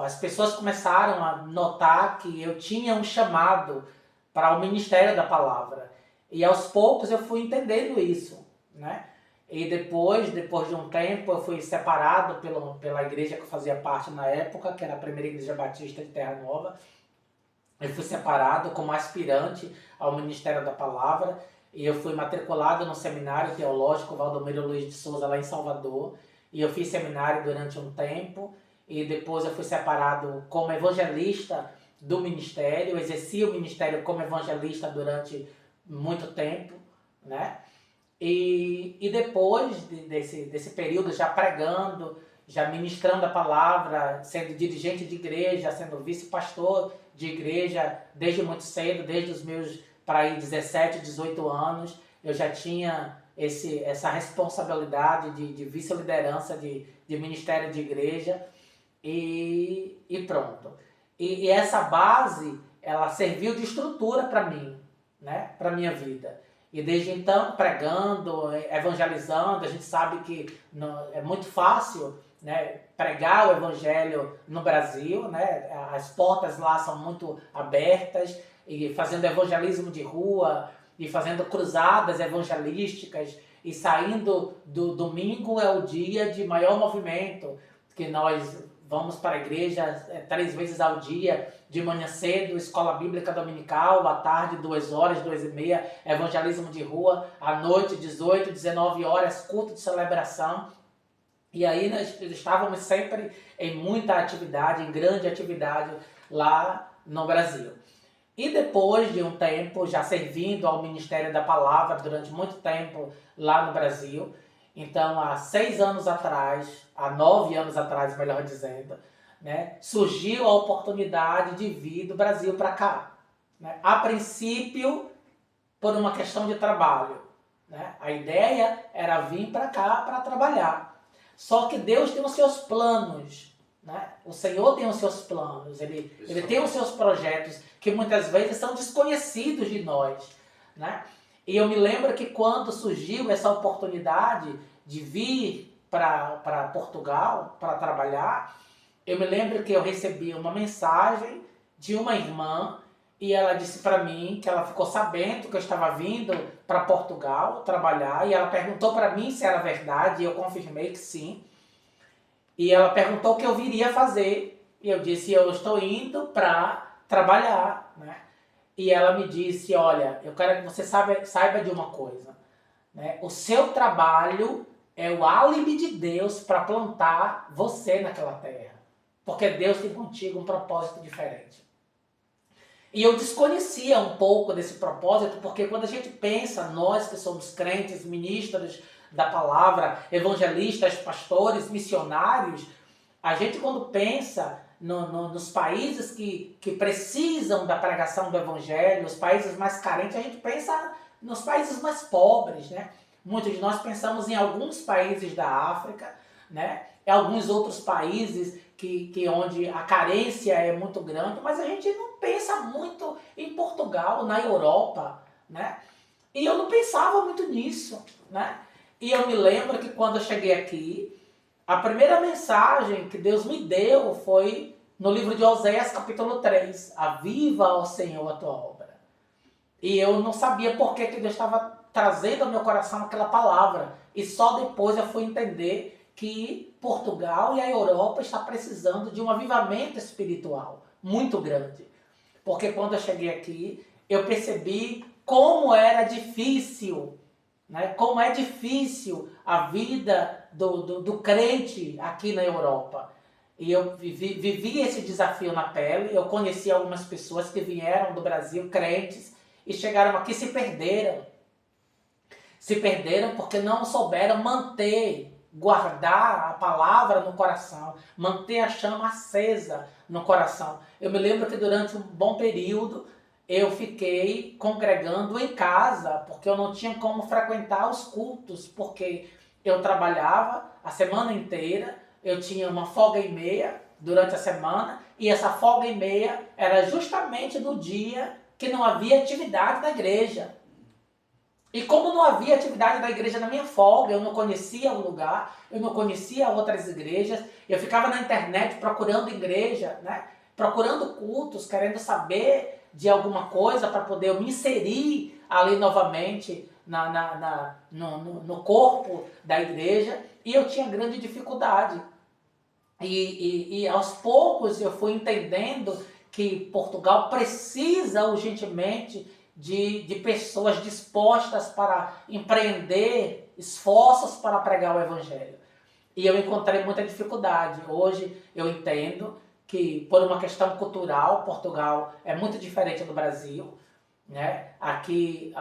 As pessoas começaram a notar que eu tinha um chamado para o ministério da palavra, e aos poucos eu fui entendendo isso, né? E depois de um tempo, eu fui separado pela igreja que eu fazia parte na época, que era a primeira igreja batista de Terra Nova. Eu fui separado como aspirante ao Ministério da Palavra, e eu fui matriculado no Seminário Teológico Valdomiro Luiz de Souza, lá em Salvador, e eu fiz seminário durante um tempo, e depois eu fui separado como evangelista do ministério, eu exerci o ministério como evangelista durante muito tempo, né? E depois desse período, já pregando, já ministrando a palavra, sendo dirigente de igreja, sendo vice-pastor de igreja desde muito cedo, desde os meus para aí 17, 18 anos, eu já tinha essa responsabilidade de vice-liderança de ministério de igreja, e pronto. E essa base, ela serviu de estrutura para mim, né, para minha vida. E desde então, pregando, evangelizando, a gente sabe que é muito fácil, né, pregar o evangelho no Brasil, né? As portas lá são muito abertas, e fazendo evangelismo de rua, e fazendo cruzadas evangelísticas, e saindo do domingo é o dia de maior movimento, que nós vamos para a igreja 3 vezes ao dia, de manhã cedo, escola bíblica dominical, à tarde 2 horas, 2h30, evangelismo de rua, à noite 18, 19 horas, culto de celebração. E aí nós estávamos sempre em muita atividade, em grande atividade lá no Brasil. E depois de um tempo, já servindo ao Ministério da Palavra durante muito tempo lá no Brasil, então há 6 anos atrás, há 9 anos atrás, melhor dizendo, né, surgiu a oportunidade de vir do Brasil para cá, né? A princípio, por uma questão de trabalho, né? A ideia era vir para cá para trabalhar. Só que Deus tem os seus planos, né? O Senhor tem os seus planos, Ele tem os seus projetos que muitas vezes são desconhecidos de nós, né? E eu me lembro que quando surgiu essa oportunidade de vir para Portugal para trabalhar, eu me lembro que eu recebi uma mensagem de uma irmã, e ela disse para mim que ela ficou sabendo que eu estava vindo para Portugal trabalhar, e ela perguntou para mim se era verdade, e eu confirmei que sim. E ela perguntou o que eu viria fazer, e eu disse: eu estou indo para trabalhar, né? E ela me disse: olha, eu quero que você saiba de uma coisa, né? O seu trabalho é o álibi de Deus para plantar você naquela terra, porque Deus tem contigo um propósito diferente. E eu desconhecia um pouco desse propósito, porque quando a gente pensa, nós que somos crentes, ministros da palavra, evangelistas, pastores, missionários, a gente quando pensa nos países que precisam da pregação do evangelho, os países mais carentes, a gente pensa nos países mais pobres, né? Muitos de nós pensamos em alguns países da África, né? Em alguns outros países onde a carência é muito grande, mas a gente não pensa muito em Portugal, na Europa, né? E eu não pensava muito nisso, né? E eu me lembro que quando eu cheguei aqui, a primeira mensagem que Deus me deu foi no livro de Oséias, capítulo 3. Aviva, ó Senhor, a tua obra. E eu não sabia por que Deus estava trazendo ao meu coração aquela palavra. E só depois eu fui entender que Portugal e a Europa estão precisando de um avivamento espiritual muito grande. Porque quando eu cheguei aqui, eu percebi como era difícil, né? Como é difícil a vida do crente aqui na Europa. E eu vivi esse desafio na pele. Eu conheci algumas pessoas que vieram do Brasil, crentes, e chegaram aqui e se perderam. Se perderam porque não souberam manter, guardar a palavra no coração, manter a chama acesa no coração. Eu me lembro que durante um bom período eu fiquei congregando em casa, porque eu não tinha como frequentar os cultos, porque eu trabalhava a semana inteira, eu tinha uma folga e meia durante a semana, e essa folga e meia era justamente no dia que não havia atividade na igreja. E como não havia atividade da igreja na minha folga, eu não conhecia o lugar, eu não conhecia outras igrejas, eu ficava na internet procurando igreja, né? Procurando cultos, querendo saber de alguma coisa para poder eu me inserir ali novamente no corpo da igreja, e eu tinha grande dificuldade. E aos poucos eu fui entendendo que Portugal precisa urgentemente de pessoas dispostas para empreender esforços para pregar o Evangelho. E eu encontrei muita dificuldade. Hoje eu entendo que, por uma questão cultural, Portugal é muito diferente do Brasil, né? Aqui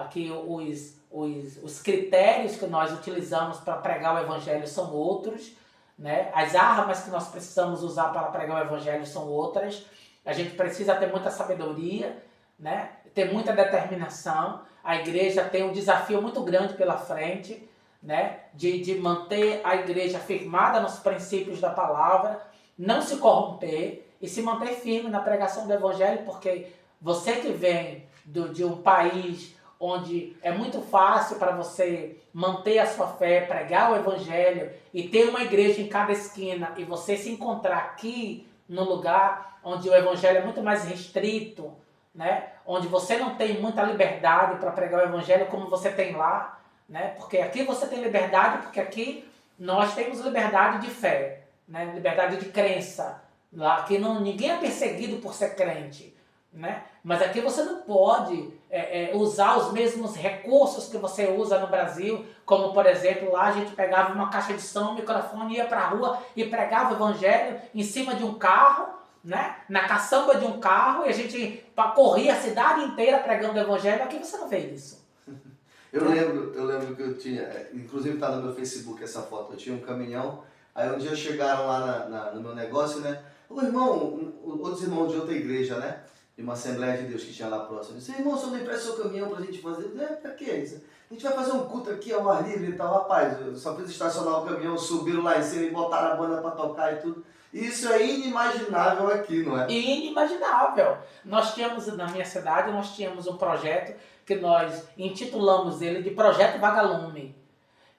os critérios que nós utilizamos para pregar o Evangelho são outros, né? As armas que nós precisamos usar para pregar o Evangelho são outras. A gente precisa ter muita sabedoria, né? Ter muita determinação. A igreja tem um desafio muito grande pela frente, né? De manter a igreja firmada nos princípios da palavra, não se corromper e se manter firme na pregação do Evangelho, porque você que vem de um país onde é muito fácil para você manter a sua fé, pregar o Evangelho e ter uma igreja em cada esquina, e você se encontrar aqui no lugar onde o Evangelho é muito mais restrito, né? Onde você não tem muita liberdade para pregar o Evangelho como você tem lá, né? Porque aqui você tem liberdade, porque aqui nós temos liberdade de fé, né? Liberdade de crença. Lá aqui ninguém é perseguido por ser crente, né? Mas aqui você não pode usar os mesmos recursos que você usa no Brasil, como por exemplo, lá a gente pegava uma caixa de som, um microfone, ia para a rua e pregava o Evangelho em cima de um carro, né? Na caçamba de um carro, e a gente corria a cidade inteira pregando o Evangelho. Aqui você não vê isso. Eu lembro que eu tinha, inclusive está no meu Facebook essa foto, eu tinha um caminhão, aí um dia chegaram lá no meu negócio, né? Outros irmãos de outra igreja, né? De uma Assembleia de Deus que tinha lá próximo. Eu disse, irmão, só não empresta seu caminhão pra gente fazer. Pra que isso? A gente vai fazer um culto aqui ao ar livre e tal. Rapaz, eu só fiz estacionar o caminhão, subiram lá em cima e botaram a banda pra tocar e tudo. Isso é inimaginável aqui, não é? Inimaginável. Nós tínhamos, na minha cidade, um projeto que nós intitulamos ele de Projeto Vagalume.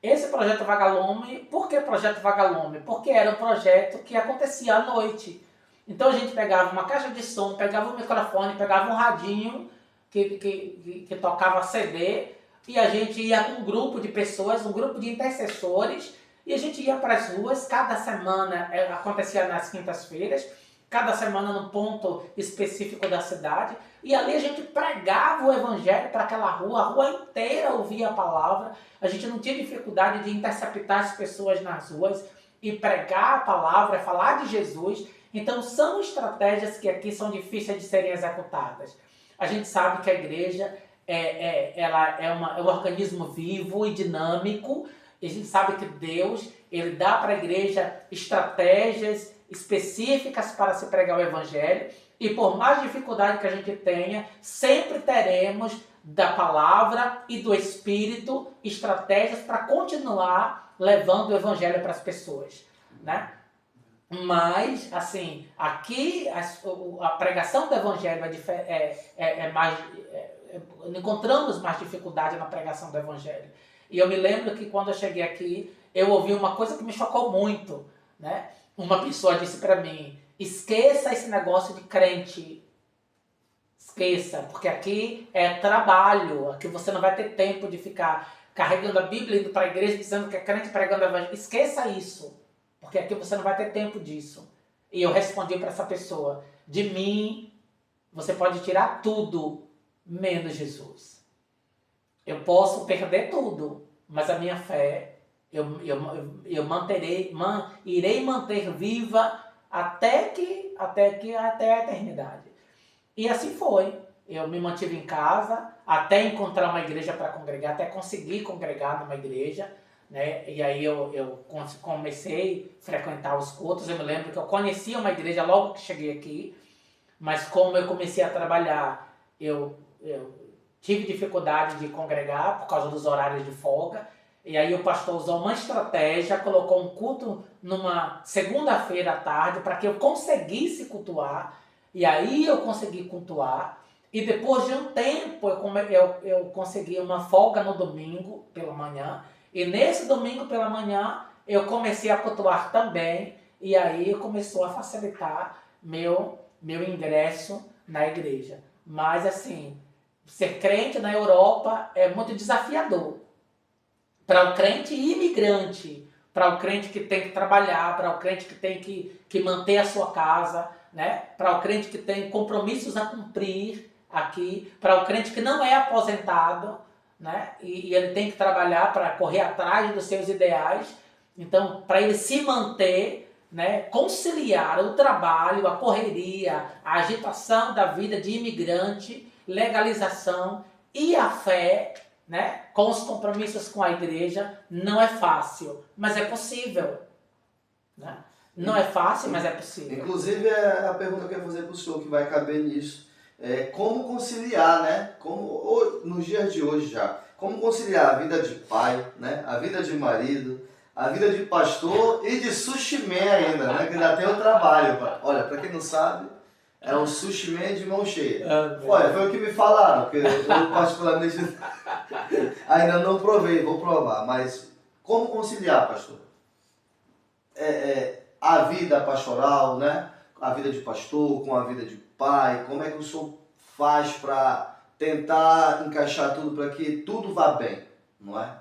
Esse Projeto Vagalume, por que Projeto Vagalume? Porque era um projeto que acontecia à noite. Então a gente pegava uma caixa de som, pegava um microfone, pegava um radinho que tocava CD, e a gente ia com um grupo de pessoas, um grupo de intercessores, e a gente ia para as ruas. Cada semana, acontecia nas quintas-feiras, cada semana num ponto específico da cidade, e ali a gente pregava o Evangelho para aquela rua, a rua inteira ouvia a palavra. A gente não tinha dificuldade de interceptar as pessoas nas ruas e pregar a palavra, falar de Jesus. Então são estratégias que aqui são difíceis de serem executadas. A gente sabe que a igreja ela é um organismo vivo e dinâmico. E a gente sabe que Deus ele dá para a igreja estratégias específicas para se pregar o Evangelho. E por mais dificuldade que a gente tenha, sempre teremos da palavra e do Espírito estratégias para continuar levando o evangelho para as pessoas, né? Mas, assim, aqui a pregação do evangelho encontramos mais dificuldade na pregação do evangelho. E eu me lembro que quando eu cheguei aqui, eu ouvi uma coisa que me chocou muito, né? Uma pessoa disse para mim: esqueça esse negócio de crente. Esqueça, porque aqui é trabalho, aqui você não vai ter tempo de ficar carregando a Bíblia, indo para a igreja, dizendo que é crente, pregando o evangelho. Esqueça isso, porque aqui você não vai ter tempo disso. E eu respondi para essa pessoa: de mim, você pode tirar tudo, menos Jesus. Eu posso perder tudo, mas a minha fé, irei manter viva até a eternidade. E assim foi. Eu me mantive em casa até encontrar uma igreja para congregar, até conseguir congregar numa igreja, né? E aí eu comecei a frequentar os cultos. Eu me lembro que eu conhecia uma igreja logo que cheguei aqui, mas como eu comecei a trabalhar, eu tive dificuldade de congregar por causa dos horários de folga. E aí o pastor usou uma estratégia, colocou um culto numa segunda-feira à tarde para que eu conseguisse cultuar. E aí eu consegui cultuar. E depois de um tempo eu consegui uma folga no domingo pela manhã. E nesse domingo pela manhã eu comecei a cultuar também. E aí começou a facilitar meu ingresso na igreja. Mas assim, ser crente na Europa é muito desafiador. Para o crente imigrante, para o crente que tem que trabalhar, para o crente que tem que manter a sua casa, né? Para o crente que tem compromissos a cumprir aqui, para o crente que não é aposentado, né? E ele tem que trabalhar para correr atrás dos seus ideais. Então, para ele se manter, né? Conciliar o trabalho, a correria, a agitação da vida de imigrante, legalização e a fé, né? Com os compromissos com a igreja, não é fácil, mas é possível, né? Não é fácil, mas é possível. Inclusive, a pergunta que eu ia fazer para o senhor, que vai caber nisso, é como conciliar, né? Nos dias de hoje já, como conciliar a vida de pai, né? A vida de marido, a vida de pastor e de sushi man ainda, né? Que ainda tem o trabalho. Olha, para quem não sabe, é um sushi man de mão cheia. Olha, foi o que me falaram, porque eu particularmente ainda não provei, vou provar. Mas como conciliar, pastor? A vida pastoral, né? A vida de pastor com a vida de pai, como é que o senhor faz para tentar encaixar tudo para que tudo vá bem, não é?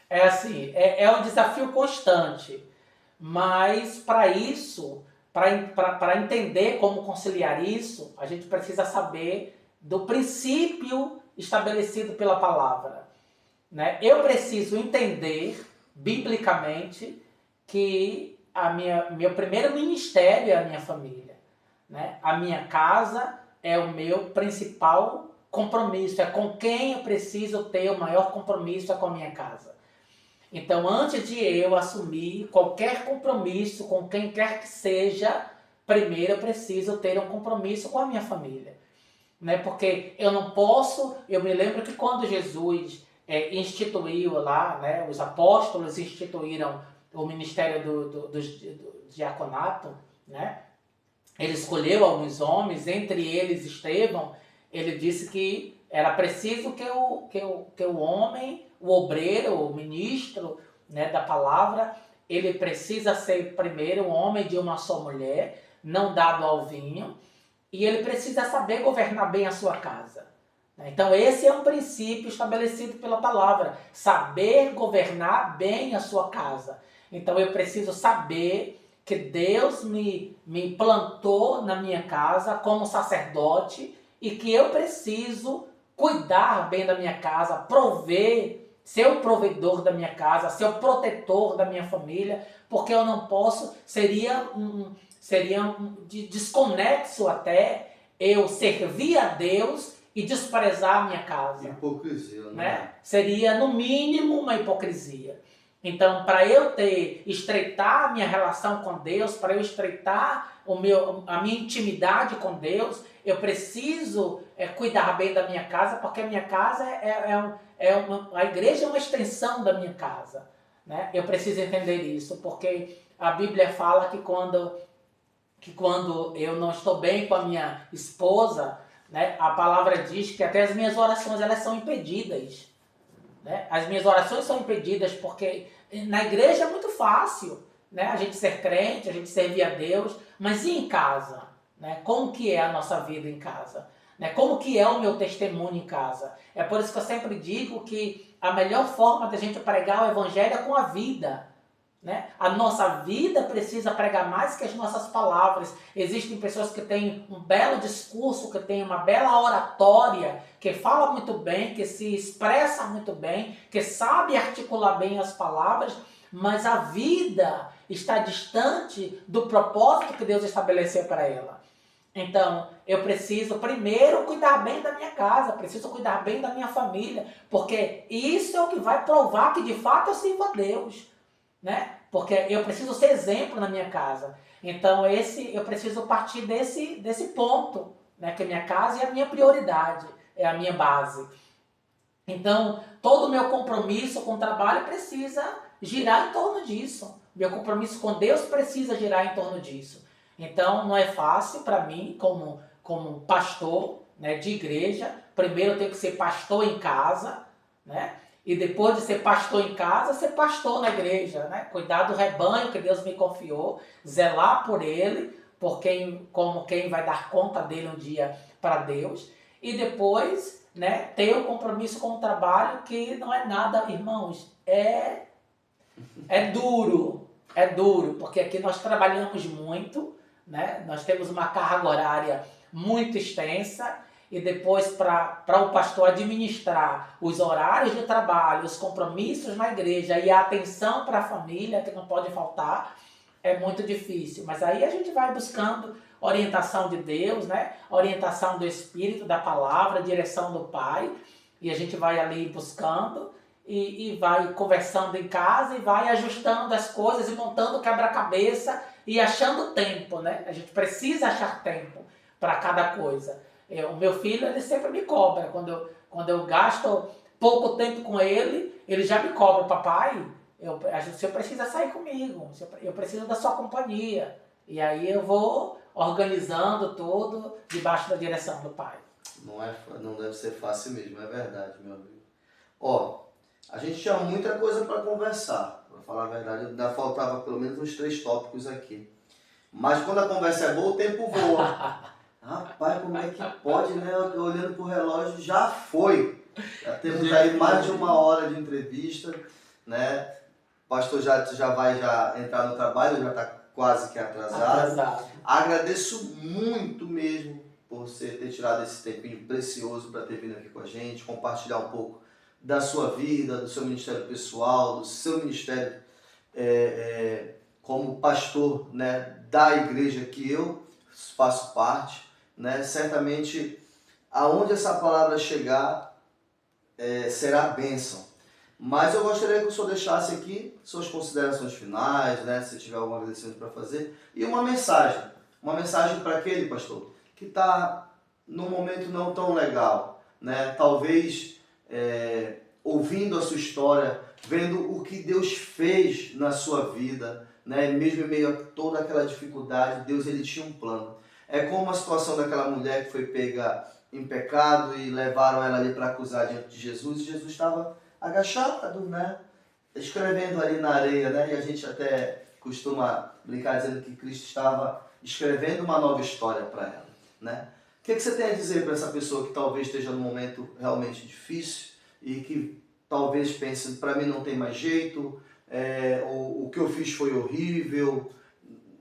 É assim, é um desafio constante, mas para isso, para entender como conciliar isso, a gente precisa saber do princípio estabelecido pela palavra, né? Eu preciso entender biblicamente que meu primeiro ministério é a minha família, né? A minha casa é o meu principal compromisso, é com quem eu preciso ter o maior compromisso, é com a minha casa. Então, antes de eu assumir qualquer compromisso com quem quer que seja, primeiro eu preciso ter um compromisso com a minha família, né? Porque eu não posso, eu me lembro que quando Jesus instituiu lá, né, os apóstolos instituíram o ministério do diaconato, né? Ele escolheu alguns homens, entre eles Estevão. Ele disse que era preciso que o homem, o obreiro, o ministro, né, da palavra, ele precisa ser primeiro um homem de uma só mulher, não dado ao vinho, e ele precisa saber governar bem a sua casa. Então esse é um princípio estabelecido pela palavra, saber governar bem a sua casa. Então eu preciso saber que Deus me plantou na minha casa como sacerdote e que eu preciso cuidar bem da minha casa, prover, ser o provedor da minha casa, ser o protetor da minha família, porque eu não posso, seria desconexo até eu servir a Deus e desprezar a minha casa. Hipocrisia, né? Seria no mínimo uma hipocrisia. Então, para eu estreitar a minha relação com Deus, para eu estreitar a minha intimidade com Deus, eu preciso cuidar bem da minha casa, porque a minha casa a igreja é uma extensão da minha casa, né? Eu preciso entender isso, porque a Bíblia fala que quando eu não estou bem com a minha esposa, né, a palavra diz que até as minhas orações elas são impedidas. Né? As minhas orações são impedidas porque na igreja é muito fácil, né? A gente ser crente, a gente servir a Deus, mas e em casa? Né? Como que é a nossa vida em casa? Né? Como que é o meu testemunho em casa? É por isso que eu sempre digo que a melhor forma da gente pregar o evangelho é com a vida. Né? A nossa vida precisa pregar mais que as nossas palavras. Existem pessoas que têm um belo discurso, que têm uma bela oratória, que fala muito bem, que se expressa muito bem, que sabe articular bem as palavras, mas a vida está distante do propósito que Deus estabeleceu para ela. Então, eu preciso primeiro cuidar bem da minha casa, preciso cuidar bem da minha família, porque isso é o que vai provar que de fato eu sirvo a Deus. Né? Porque eu preciso ser exemplo na minha casa. Então eu preciso partir desse ponto, né? Que a minha casa é a minha prioridade, é a minha base. Então todo o meu compromisso com o trabalho precisa girar em torno disso. Meu compromisso com Deus precisa girar em torno disso. Então não é fácil para mim como pastor, né, de igreja. Primeiro eu tenho que ser pastor em casa, né? E depois de ser pastor em casa, ser pastor na igreja, né? Cuidar do rebanho que Deus me confiou, zelar por ele, como quem vai dar conta dele um dia para Deus. E depois, né, ter o compromisso com o trabalho, que não é nada, irmãos, é duro, porque aqui nós trabalhamos muito, né? Nós temos uma carga horária muito extensa, e depois para o pastor administrar os horários de trabalho, os compromissos na igreja e a atenção para a família, que não pode faltar, é muito difícil. Mas aí a gente vai buscando orientação de Deus, né? Orientação do Espírito, da palavra, direção do Pai, e a gente vai ali buscando e vai conversando em casa e vai ajustando as coisas e montando quebra-cabeça e achando tempo, né? A gente precisa achar tempo para cada coisa. O meu filho, ele sempre me cobra. Quando eu gasto pouco tempo com ele, ele já me cobra. Papai, o senhor precisa sair comigo. Eu preciso da sua companhia. E aí eu vou organizando tudo debaixo da direção do pai. Não deve ser fácil mesmo, é verdade, meu amigo. Ó, a gente tinha muita coisa para conversar. Para falar a verdade, ainda faltava pelo menos uns 3 tópicos aqui. Mas quando a conversa é boa, o tempo voa. Rapaz, como é que pode, né? Eu olhando pro relógio, já foi. Já temos aí mais de 1 hora de entrevista, né? O pastor já vai entrar no trabalho, já está quase que atrasado. Agradeço muito mesmo por você ter tirado esse tempinho precioso para ter vindo aqui com a gente, compartilhar um pouco da sua vida, do seu ministério pessoal, do seu ministério como pastor, né, da igreja que eu faço parte. Né? Certamente, aonde essa palavra chegar, será bênção. Mas eu gostaria que o senhor deixasse aqui suas considerações finais, né? Se tiver algum agradecimento para fazer, e uma mensagem para aquele pastor que está num momento não tão legal, né? Talvez ouvindo a sua história, vendo o que Deus fez na sua vida, né? Mesmo em meio a toda aquela dificuldade, Deus ele tinha um plano. É como a situação daquela mulher que foi pega em pecado e levaram ela ali para acusar diante de Jesus, e Jesus estava agachado, né? Escrevendo ali na areia, né? E a gente até costuma brincar dizendo que Cristo estava escrevendo uma nova história para ela, né? O que você tem a dizer para essa pessoa que talvez esteja num momento realmente difícil e que talvez pense, para mim não tem mais jeito, o que eu fiz foi horrível,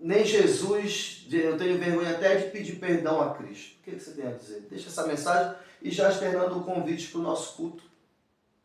nem Jesus, eu tenho vergonha até de pedir perdão a Cristo. O que você tem a dizer? Deixa essa mensagem e já externando o convite para o nosso culto.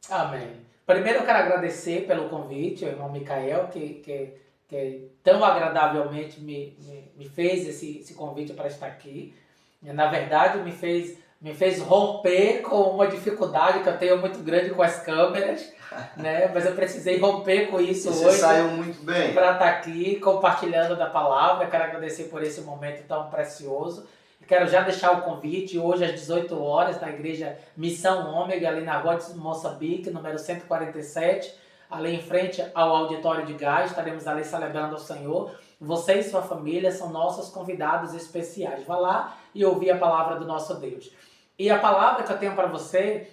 Amém. Primeiro eu quero agradecer pelo convite, o irmão Micael, que tão agradavelmente me fez esse convite para estar aqui. Na verdade, me fez me fez romper com uma dificuldade que eu tenho muito grande com as câmeras, né? Mas eu precisei romper com isso Você hoje. saiu muito bem. Para estar aqui compartilhando da palavra. Quero agradecer por esse momento tão precioso. Quero já deixar o convite, hoje às 18 horas, na igreja Missão Ômega, ali na rua de Moçambique, número 147, ali em frente ao auditório de Gás, estaremos ali celebrando ao Senhor. Você e sua família são nossos convidados especiais. Vá lá e ouvir a palavra do nosso Deus. E a palavra que eu tenho para você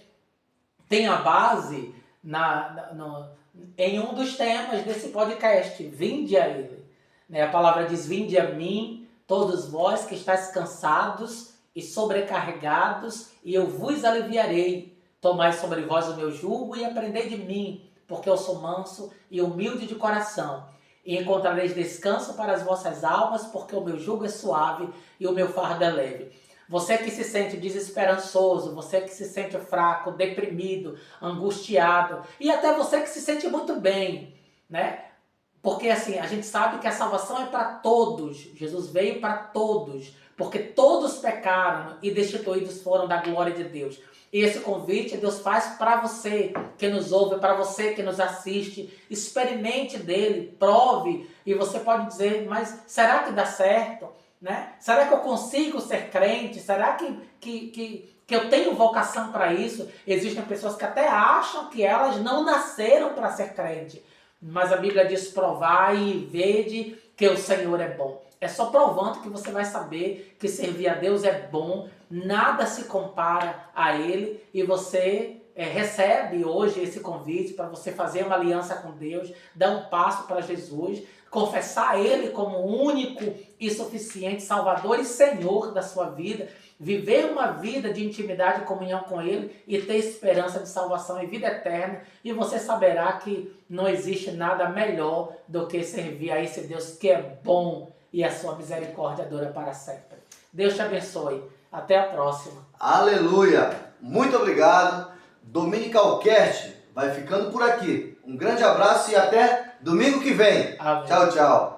tem a base em um dos temas desse podcast, vinde a Ele. A palavra diz, vinde a mim, todos vós que estáis cansados e sobrecarregados, e eu vos aliviarei. Tomai sobre vós o meu jugo e aprendei de mim, porque eu sou manso e humilde de coração. E encontrareis descanso para as vossas almas, porque o meu jugo é suave e o meu fardo é leve. Você que se sente desesperançoso, você que se sente fraco, deprimido, angustiado, e até você que se sente muito bem, né? Porque assim, a gente sabe que a salvação é para todos. Jesus veio para todos, porque todos pecaram e destituídos foram da glória de Deus. E esse convite Deus faz para você que nos ouve, para você que nos assiste. Experimente dele, prove, e você pode dizer, mas será que dá certo? Né? Será que eu consigo ser crente? Será que eu tenho vocação para isso? Existem pessoas que até acham que elas não nasceram para ser crente. Mas a Bíblia diz, provai e vede que o Senhor é bom. É só provando que você vai saber que servir a Deus é bom, nada se compara a Ele, e você recebe hoje esse convite para você fazer uma aliança com Deus, dar um passo para Jesus, confessar Ele como único e suficiente Salvador e Senhor da sua vida, viver uma vida de intimidade e comunhão com Ele e ter esperança de salvação e vida eterna, e você saberá que não existe nada melhor do que servir a esse Deus que é bom e a sua misericórdia dura para sempre. Deus te abençoe. Até a próxima. Aleluia! Muito obrigado. Dominical Cast vai ficando por aqui. Um grande abraço e até domingo que vem. Amém. Tchau, tchau.